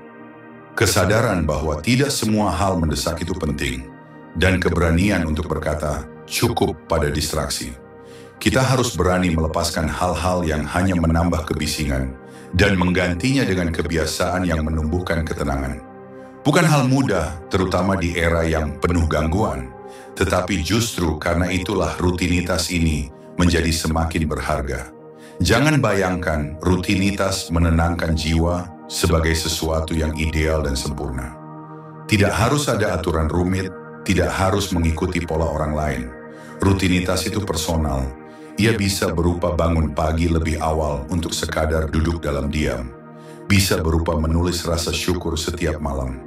S1: Kesadaran bahwa tidak semua hal mendesak itu penting, dan keberanian untuk berkata cukup pada distraksi. Kita harus berani melepaskan hal-hal yang hanya menambah kebisingan dan menggantinya dengan kebiasaan yang menumbuhkan ketenangan. Bukan hal mudah, terutama di era yang penuh gangguan, tetapi justru karena itulah rutinitas ini menjadi semakin berharga. Jangan bayangkan rutinitas menenangkan jiwa sebagai sesuatu yang ideal dan sempurna. Tidak harus ada aturan rumit, tidak harus mengikuti pola orang lain. Rutinitas itu personal. Ia bisa berupa bangun pagi lebih awal untuk sekadar duduk dalam diam. Bisa berupa menulis rasa syukur setiap malam.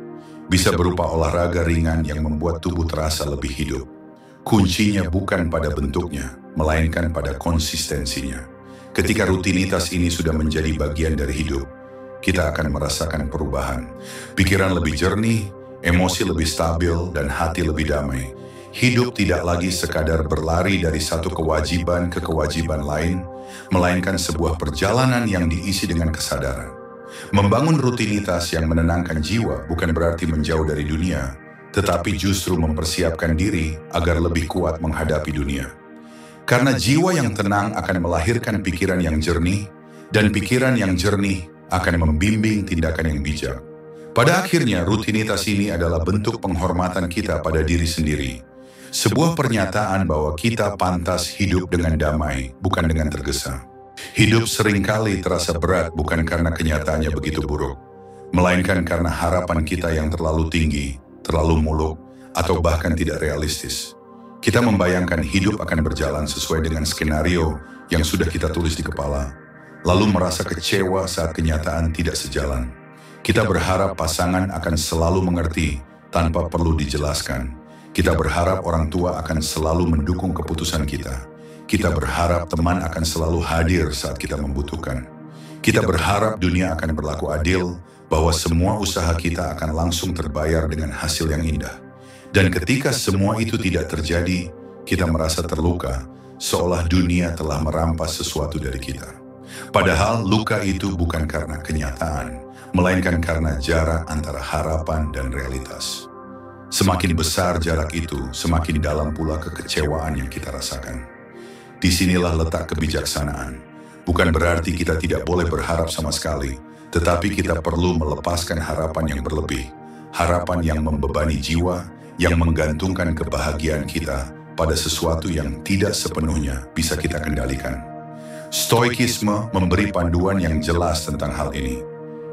S1: Bisa berupa olahraga ringan yang membuat tubuh terasa lebih hidup. Kuncinya bukan pada bentuknya, melainkan pada konsistensinya. Ketika rutinitas ini sudah menjadi bagian dari hidup, kita akan merasakan perubahan. Pikiran lebih jernih, emosi lebih stabil, dan hati lebih damai. Hidup tidak lagi sekadar berlari dari satu kewajiban ke kewajiban lain, melainkan sebuah perjalanan yang diisi dengan kesadaran. Membangun rutinitas yang menenangkan jiwa bukan berarti menjauh dari dunia, tetapi justru mempersiapkan diri agar lebih kuat menghadapi dunia. Karena jiwa yang tenang akan melahirkan pikiran yang jernih, dan pikiran yang jernih akan membimbing tindakan yang bijak. Pada akhirnya, rutinitas ini adalah bentuk penghormatan kita pada diri sendiri. Sebuah pernyataan bahwa kita pantas hidup dengan damai, bukan dengan tergesa. Hidup seringkali terasa berat bukan karena kenyataannya begitu buruk, melainkan karena harapan kita yang terlalu tinggi, terlalu muluk, atau bahkan tidak realistis. Kita membayangkan hidup akan berjalan sesuai dengan skenario yang sudah kita tulis di kepala, lalu merasa kecewa saat kenyataan tidak sejalan. Kita berharap pasangan akan selalu mengerti tanpa perlu dijelaskan. Kita berharap orang tua akan selalu mendukung keputusan kita. Kita berharap teman akan selalu hadir saat kita membutuhkan. Kita berharap dunia akan berlaku adil, bahwa semua usaha kita akan langsung terbayar dengan hasil yang indah. Dan ketika semua itu tidak terjadi, kita merasa terluka, seolah dunia telah merampas sesuatu dari kita. Padahal luka itu bukan karena kenyataan, melainkan karena jarak antara harapan dan realitas. Semakin besar jarak itu, semakin dalam pula kekecewaan yang kita rasakan. Disinilah letak kebijaksanaan. Bukan berarti kita tidak boleh berharap sama sekali, tetapi kita perlu melepaskan harapan yang berlebih, harapan yang membebani jiwa, yang menggantungkan kebahagiaan kita pada sesuatu yang tidak sepenuhnya bisa kita kendalikan. Stoikisme memberi panduan yang jelas tentang hal ini.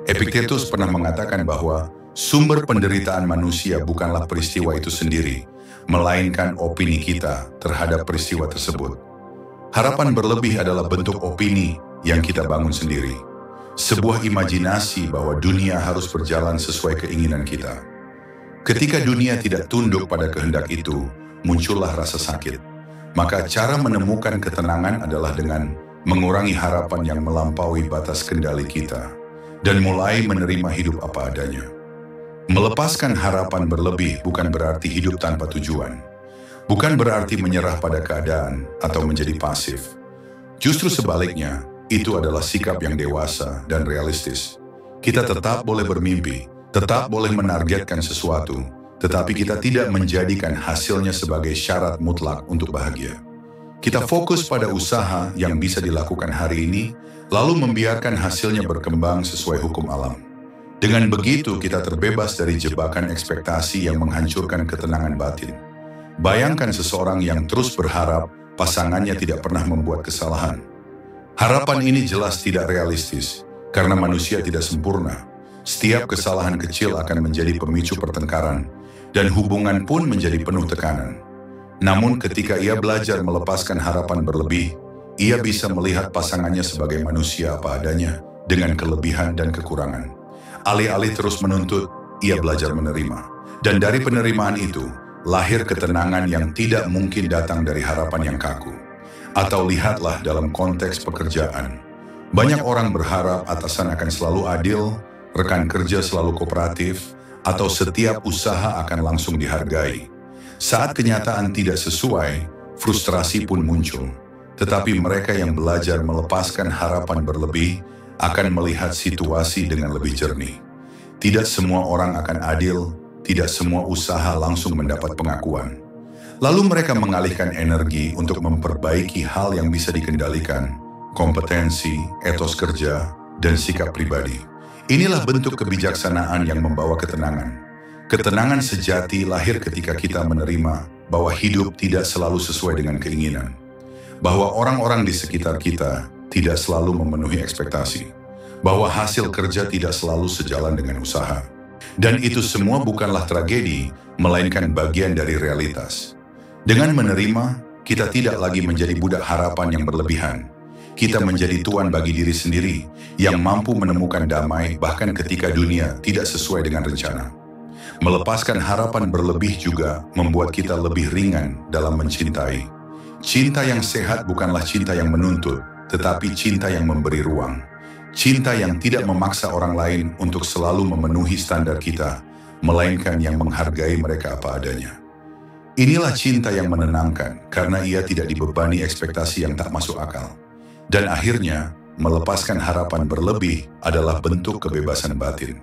S1: Epictetus pernah mengatakan bahwa sumber penderitaan manusia bukanlah peristiwa itu sendiri, melainkan opini kita terhadap peristiwa tersebut. Harapan berlebih adalah bentuk opini yang kita bangun sendiri. Sebuah imajinasi bahwa dunia harus berjalan sesuai keinginan kita. Ketika dunia tidak tunduk pada kehendak itu, muncullah rasa sakit. Maka cara menemukan ketenangan adalah dengan mengurangi harapan yang melampaui batas kendali kita, dan mulai menerima hidup apa adanya. Melepaskan harapan berlebih bukan berarti hidup tanpa tujuan. Bukan berarti menyerah pada keadaan atau menjadi pasif. Justru sebaliknya, itu adalah sikap yang dewasa dan realistis. Kita tetap boleh bermimpi, tetap boleh menargetkan sesuatu, tetapi kita tidak menjadikan hasilnya sebagai syarat mutlak untuk bahagia. Kita fokus pada usaha yang bisa dilakukan hari ini, lalu membiarkan hasilnya berkembang sesuai hukum alam. Dengan begitu, kita terbebas dari jebakan ekspektasi yang menghancurkan ketenangan batin. Bayangkan seseorang yang terus berharap pasangannya tidak pernah membuat kesalahan. Harapan ini jelas tidak realistis, karena manusia tidak sempurna. Setiap kesalahan kecil akan menjadi pemicu pertengkaran, dan hubungan pun menjadi penuh tekanan. Namun ketika ia belajar melepaskan harapan berlebih, ia bisa melihat pasangannya sebagai manusia apa adanya, dengan kelebihan dan kekurangan. Alih-alih terus menuntut, ia belajar menerima. Dan dari penerimaan itu, lahir ketenangan yang tidak mungkin datang dari harapan yang kaku. Atau lihatlah dalam konteks pekerjaan. Banyak orang berharap atasan akan selalu adil, rekan kerja selalu kooperatif, atau setiap usaha akan langsung dihargai. Saat kenyataan tidak sesuai, frustrasi pun muncul. Tetapi mereka yang belajar melepaskan harapan berlebih akan melihat situasi dengan lebih jernih. Tidak semua orang akan adil, tidak semua usaha langsung mendapat pengakuan. Lalu mereka mengalihkan energi untuk memperbaiki hal yang bisa dikendalikan, kompetensi, etos kerja, dan sikap pribadi. Inilah bentuk kebijaksanaan yang membawa ketenangan. Ketenangan sejati lahir ketika kita menerima bahwa hidup tidak selalu sesuai dengan keinginan. Bahwa orang-orang di sekitar kita tidak selalu memenuhi ekspektasi. Bahwa hasil kerja tidak selalu sejalan dengan usaha. Dan itu semua bukanlah tragedi, melainkan bagian dari realitas. Dengan menerima, kita tidak lagi menjadi budak harapan yang berlebihan. Kita menjadi tuan bagi diri sendiri yang mampu menemukan damai bahkan ketika dunia tidak sesuai dengan rencana. Melepaskan harapan berlebih juga membuat kita lebih ringan dalam mencintai. Cinta yang sehat bukanlah cinta yang menuntut, tetapi cinta yang memberi ruang. Cinta yang tidak memaksa orang lain untuk selalu memenuhi standar kita, melainkan yang menghargai mereka apa adanya. Inilah cinta yang menenangkan, karena ia tidak dibebani ekspektasi yang tak masuk akal. Dan akhirnya, melepaskan harapan berlebih adalah bentuk kebebasan batin.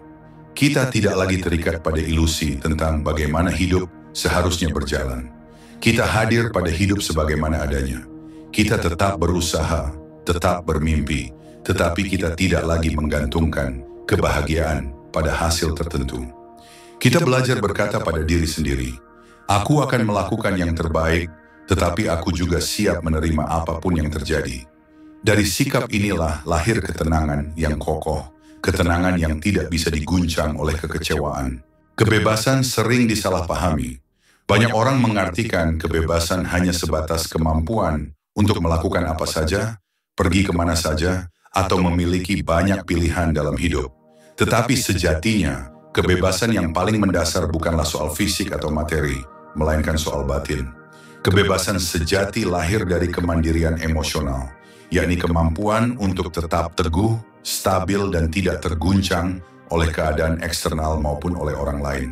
S1: Kita tidak lagi terikat pada ilusi tentang bagaimana hidup seharusnya berjalan. Kita hadir pada hidup sebagaimana adanya. Kita tetap berusaha, tetap bermimpi, tetapi kita tidak lagi menggantungkan kebahagiaan pada hasil tertentu. Kita belajar berkata pada diri sendiri, "Aku akan melakukan yang terbaik, tetapi aku juga siap menerima apapun yang terjadi." Dari sikap inilah lahir ketenangan yang kokoh, ketenangan yang tidak bisa diguncang oleh kekecewaan. Kebebasan sering disalahpahami. Banyak orang mengartikan kebebasan hanya sebatas kemampuan untuk melakukan apa saja, pergi kemana saja, atau memiliki banyak pilihan dalam hidup. Tetapi sejatinya, kebebasan yang paling mendasar bukanlah soal fisik atau materi, melainkan soal batin. Kebebasan sejati lahir dari kemandirian emosional, yakni kemampuan untuk tetap teguh, stabil, dan tidak terguncang oleh keadaan eksternal maupun oleh orang lain.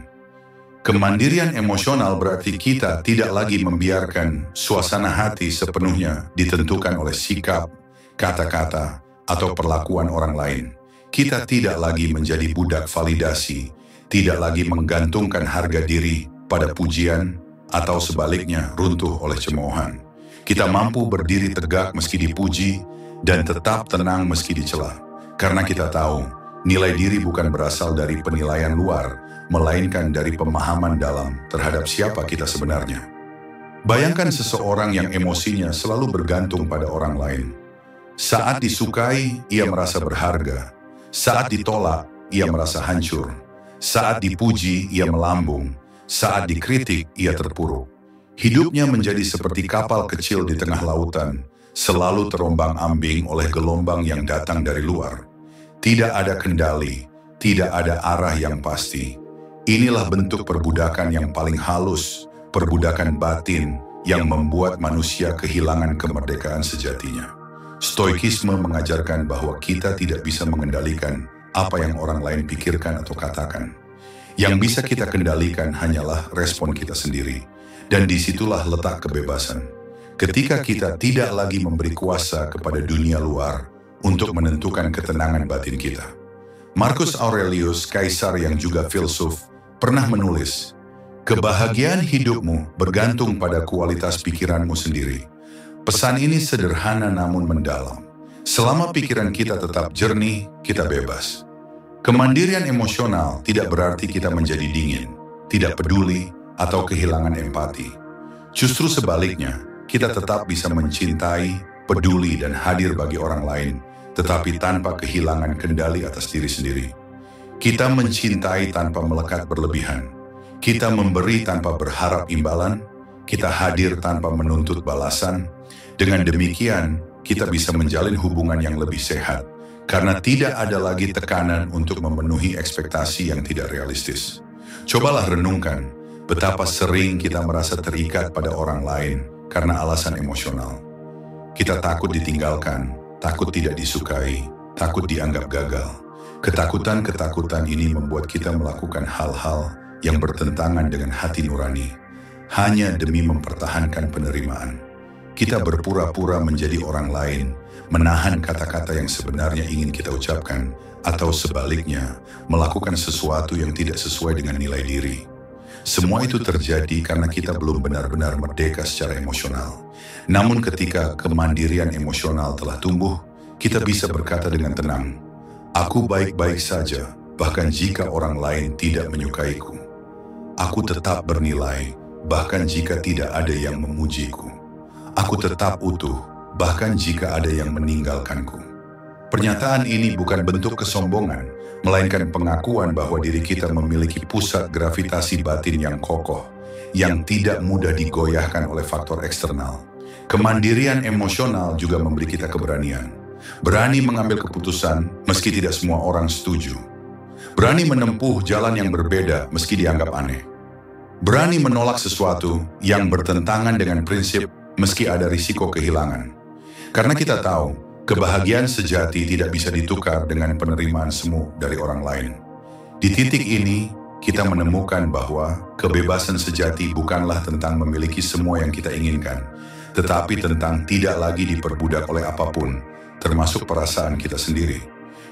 S1: Kemandirian emosional berarti kita tidak lagi membiarkan suasana hati sepenuhnya ditentukan oleh sikap, kata-kata, atau perlakuan orang lain. Kita tidak lagi menjadi budak validasi, tidak lagi menggantungkan harga diri pada pujian, atau sebaliknya runtuh oleh cemoohan. Kita mampu berdiri tegak meski dipuji dan tetap tenang meski dicela. Karena kita tahu, nilai diri bukan berasal dari penilaian luar, melainkan dari pemahaman dalam terhadap siapa kita sebenarnya. Bayangkan seseorang yang emosinya selalu bergantung pada orang lain. Saat disukai, ia merasa berharga. Saat ditolak, ia merasa hancur. Saat dipuji, ia melambung. Saat dikritik, ia terpuruk. Hidupnya menjadi seperti kapal kecil di tengah lautan, selalu terombang-ambing oleh gelombang yang datang dari luar. Tidak ada kendali, tidak ada arah yang pasti. Inilah bentuk perbudakan yang paling halus, perbudakan batin yang membuat manusia kehilangan kemerdekaan sejatinya. Stoikisme mengajarkan bahwa kita tidak bisa mengendalikan apa yang orang lain pikirkan atau katakan. Yang bisa kita kendalikan hanyalah respon kita sendiri. Dan disitulah letak kebebasan. Ketika kita tidak lagi memberi kuasa kepada dunia luar untuk menentukan ketenangan batin kita. Marcus Aurelius, kaisar yang juga filsuf, pernah menulis, "Kebahagiaan hidupmu bergantung pada kualitas pikiranmu sendiri." Pesan ini sederhana namun mendalam. Selama pikiran kita tetap jernih, kita bebas. Kemandirian emosional tidak berarti kita menjadi dingin, tidak peduli, atau kehilangan empati. Justru sebaliknya, kita tetap bisa mencintai, peduli, dan hadir bagi orang lain, tetapi tanpa kehilangan kendali atas diri sendiri. Kita mencintai tanpa melekat berlebihan. Kita memberi tanpa berharap imbalan. Kita hadir tanpa menuntut balasan. Dengan demikian, kita bisa menjalin hubungan yang lebih sehat, karena tidak ada lagi tekanan untuk memenuhi ekspektasi yang tidak realistis. Cobalah renungkan, betapa sering kita merasa terikat pada orang lain karena alasan emosional. Kita takut ditinggalkan, takut tidak disukai, takut dianggap gagal. Ketakutan-ketakutan ini membuat kita melakukan hal-hal yang bertentangan dengan hati nurani, hanya demi mempertahankan penerimaan. kita berpura-pura menjadi orang lain, menahan kata-kata yang sebenarnya ingin kita ucapkan, atau sebaliknya, melakukan sesuatu yang tidak sesuai dengan nilai diri. Semua itu terjadi karena kita belum benar-benar merdeka secara emosional. Namun ketika kemandirian emosional telah tumbuh, kita bisa berkata dengan tenang, "Aku baik-baik saja, bahkan jika orang lain tidak menyukaiku. Aku tetap bernilai, bahkan jika tidak ada yang memujiku. Aku tetap utuh, bahkan jika ada yang meninggalkanku." Pernyataan ini bukan bentuk kesombongan, melainkan pengakuan bahwa diri kita memiliki pusat gravitasi batin yang kokoh, yang tidak mudah digoyahkan oleh faktor eksternal. Kemandirian emosional juga memberi kita keberanian. Berani mengambil keputusan meski tidak semua orang setuju. Berani menempuh jalan yang berbeda meski dianggap aneh. Berani menolak sesuatu yang bertentangan dengan prinsip meski ada risiko kehilangan. Karena kita tahu, kebahagiaan sejati tidak bisa ditukar dengan penerimaan semu dari orang lain. Di titik ini, kita menemukan bahwa kebebasan sejati bukanlah tentang memiliki semua yang kita inginkan, tetapi tentang tidak lagi diperbudak oleh apapun, termasuk perasaan kita sendiri.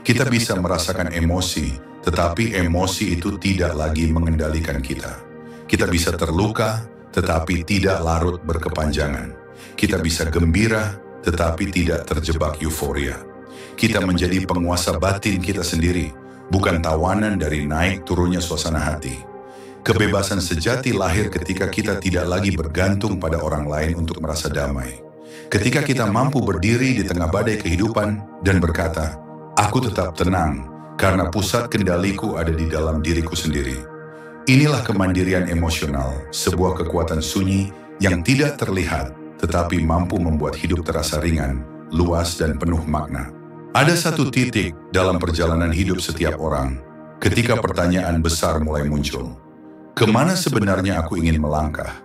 S1: Kita bisa merasakan emosi, tetapi emosi itu tidak lagi mengendalikan kita. Kita bisa terluka, tetapi tidak larut berkepanjangan. Kita bisa gembira, tetapi tidak terjebak euforia. Kita menjadi penguasa batin kita sendiri, bukan tawanan dari naik turunnya suasana hati. Kebebasan sejati lahir ketika kita tidak lagi bergantung pada orang lain untuk merasa damai. Ketika kita mampu berdiri di tengah badai kehidupan dan berkata, "Aku tetap tenang, karena pusat kendaliku ada di dalam diriku sendiri." Inilah kemandirian emosional, sebuah kekuatan sunyi yang tidak terlihat, tetapi mampu membuat hidup terasa ringan, luas, dan penuh makna. Ada satu titik dalam perjalanan hidup setiap orang, ketika pertanyaan besar mulai muncul. Kemana sebenarnya aku ingin melangkah?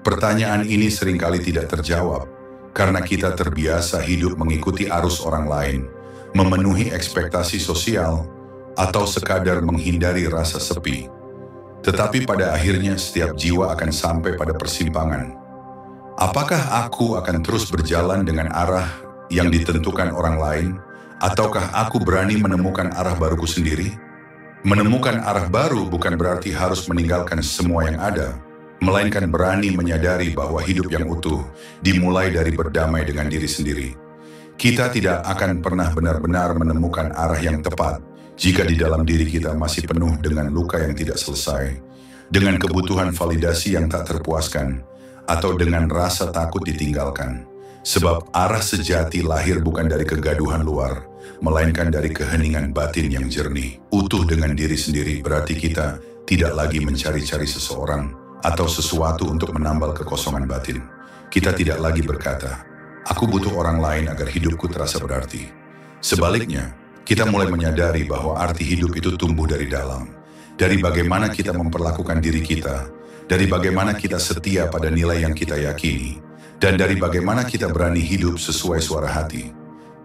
S1: Pertanyaan ini seringkali tidak terjawab, karena kita terbiasa hidup mengikuti arus orang lain, memenuhi ekspektasi sosial, atau sekadar menghindari rasa sepi. Tetapi pada akhirnya setiap jiwa akan sampai pada persimpangan. Apakah aku akan terus berjalan dengan arah yang ditentukan orang lain, ataukah aku berani menemukan arah baruku sendiri? Menemukan arah baru bukan berarti harus meninggalkan semua yang ada, melainkan berani menyadari bahwa hidup yang utuh dimulai dari berdamai dengan diri sendiri. Kita tidak akan pernah benar-benar menemukan arah yang tepat jika di dalam diri kita masih penuh dengan luka yang tidak selesai, dengan kebutuhan validasi yang tak terpuaskan, atau dengan rasa takut ditinggalkan. Sebab arah sejati lahir bukan dari kegaduhan luar, melainkan dari keheningan batin yang jernih. Utuh dengan diri sendiri berarti kita tidak lagi mencari-cari seseorang atau sesuatu untuk menambal kekosongan batin. Kita tidak lagi berkata, "Aku butuh orang lain agar hidupku terasa berarti." Sebaliknya, kita mulai menyadari bahwa arti hidup itu tumbuh dari dalam. Dari bagaimana kita memperlakukan diri kita, dari bagaimana kita setia pada nilai yang kita yakini, dan dari bagaimana kita berani hidup sesuai suara hati.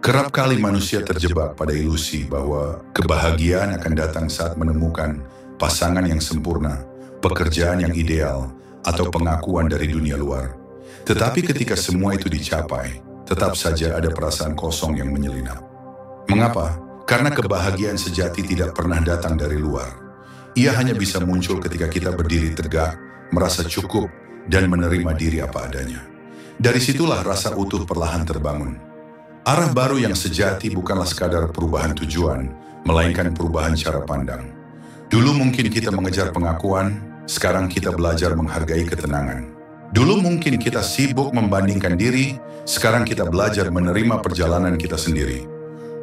S1: Kerap kali manusia terjebak pada ilusi bahwa kebahagiaan akan datang saat menemukan pasangan yang sempurna, pekerjaan yang ideal, atau pengakuan dari dunia luar. Tetapi ketika semua itu dicapai, tetap saja ada perasaan kosong yang menyelinap. Mengapa? Karena kebahagiaan sejati tidak pernah datang dari luar. Ia hanya bisa muncul ketika kita berdiri tegak, merasa cukup, dan menerima diri apa adanya. Dari situlah rasa utuh perlahan terbangun. Arah baru yang sejati bukanlah sekadar perubahan tujuan, melainkan perubahan cara pandang. Dulu mungkin kita mengejar pengakuan, sekarang kita belajar menghargai ketenangan. Dulu mungkin kita sibuk membandingkan diri, sekarang kita belajar menerima perjalanan kita sendiri.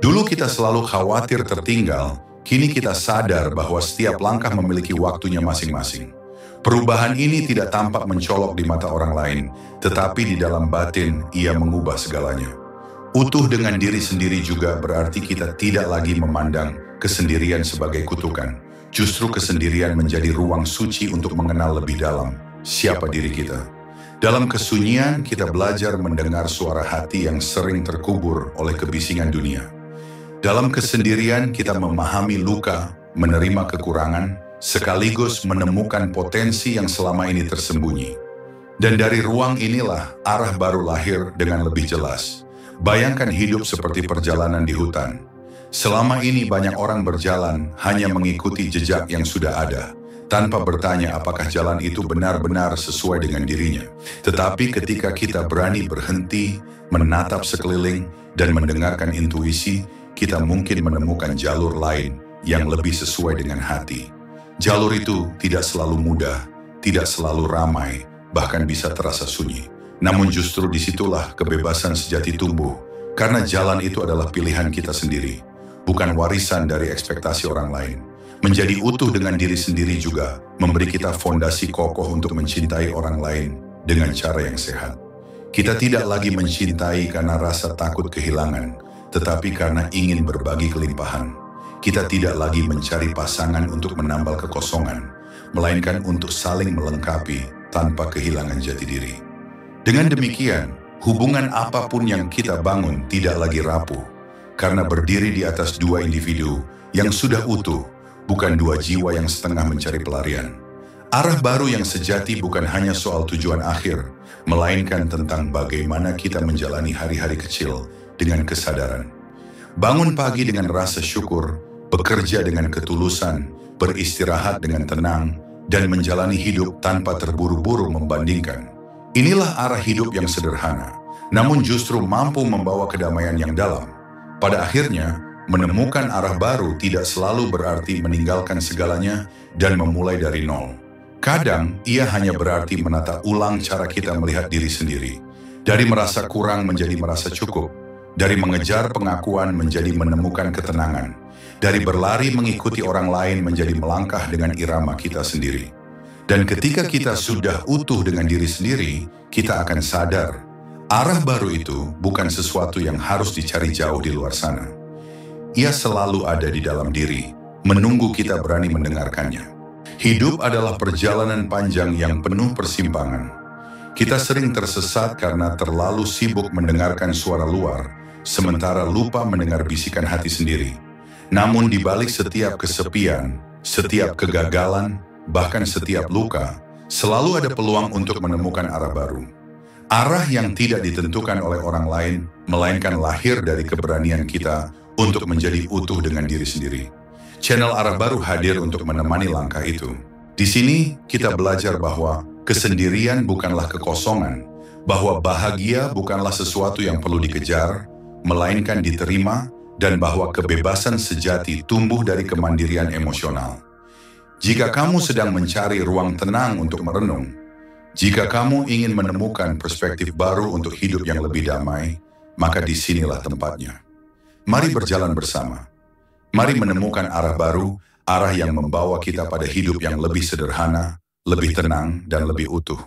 S1: Dulu kita selalu khawatir tertinggal, kini kita sadar bahwa setiap langkah memiliki waktunya masing-masing. Perubahan ini tidak tampak mencolok di mata orang lain, tetapi di dalam batin ia mengubah segalanya. Utuh dengan diri sendiri juga berarti kita tidak lagi memandang kesendirian sebagai kutukan. Justru kesendirian menjadi ruang suci untuk mengenal lebih dalam siapa diri kita. Dalam kesunyian kita belajar mendengar suara hati yang sering terkubur oleh kebisingan dunia. Dalam kesendirian kita memahami luka, menerima kekurangan, sekaligus menemukan potensi yang selama ini tersembunyi. Dan dari ruang inilah arah baru lahir dengan lebih jelas. Bayangkan hidup seperti perjalanan di hutan. Selama ini banyak orang berjalan hanya mengikuti jejak yang sudah ada, tanpa bertanya apakah jalan itu benar-benar sesuai dengan dirinya. Tetapi ketika kita berani berhenti, menatap sekeliling, dan mendengarkan intuisi, kita mungkin menemukan jalur lain yang lebih sesuai dengan hati. Jalur itu tidak selalu mudah, tidak selalu ramai, bahkan bisa terasa sunyi. Namun justru disitulah kebebasan sejati tumbuh, karena jalan itu adalah pilihan kita sendiri, bukan warisan dari ekspektasi orang lain. Menjadi utuh dengan diri sendiri juga memberi kita fondasi kokoh untuk mencintai orang lain dengan cara yang sehat. Kita tidak lagi mencintai karena rasa takut kehilangan, tetapi karena ingin berbagi kelimpahan. Kita tidak lagi mencari pasangan untuk menambal kekosongan, melainkan untuk saling melengkapi tanpa kehilangan jati diri. Dengan demikian, hubungan apapun yang kita bangun tidak lagi rapuh, karena berdiri di atas dua individu yang sudah utuh, bukan dua jiwa yang setengah mencari pelarian. Arah baru yang sejati bukan hanya soal tujuan akhir, melainkan tentang bagaimana kita menjalani hari-hari kecil dengan kesadaran. Bangun pagi dengan rasa syukur, bekerja dengan ketulusan, beristirahat dengan tenang, dan menjalani hidup tanpa terburu-buru membandingkan. Inilah arah hidup yang sederhana, namun justru mampu membawa kedamaian yang dalam. Pada akhirnya, menemukan arah baru tidak selalu berarti meninggalkan segalanya dan memulai dari nol. Kadang, ia hanya berarti menata ulang cara kita melihat diri sendiri. Dari merasa kurang menjadi merasa cukup. Dari mengejar pengakuan menjadi menemukan ketenangan. Dari berlari mengikuti orang lain menjadi melangkah dengan irama kita sendiri. Dan ketika kita sudah utuh dengan diri sendiri, kita akan sadar, arah baru itu bukan sesuatu yang harus dicari jauh di luar sana. Ia selalu ada di dalam diri, menunggu kita berani mendengarkannya. Hidup adalah perjalanan panjang yang penuh persimpangan. Kita sering tersesat karena terlalu sibuk mendengarkan suara luar, sementara lupa mendengar bisikan hati sendiri. Namun di balik setiap kesepian, setiap kegagalan, bahkan setiap luka, selalu ada peluang untuk menemukan arah baru. Arah yang tidak ditentukan oleh orang lain, melainkan lahir dari keberanian kita untuk menjadi utuh dengan diri sendiri. Channel Arah Baru hadir untuk menemani langkah itu. Di sini, kita belajar bahwa kesendirian bukanlah kekosongan, bahwa bahagia bukanlah sesuatu yang perlu dikejar, melainkan diterima, dan bahwa kebebasan sejati tumbuh dari kemandirian emosional. Jika kamu sedang mencari ruang tenang untuk merenung, jika kamu ingin menemukan perspektif baru untuk hidup yang lebih damai, maka disinilah tempatnya. Mari berjalan bersama. Mari menemukan arah baru, arah yang membawa kita pada hidup yang lebih sederhana, lebih tenang, dan lebih utuh.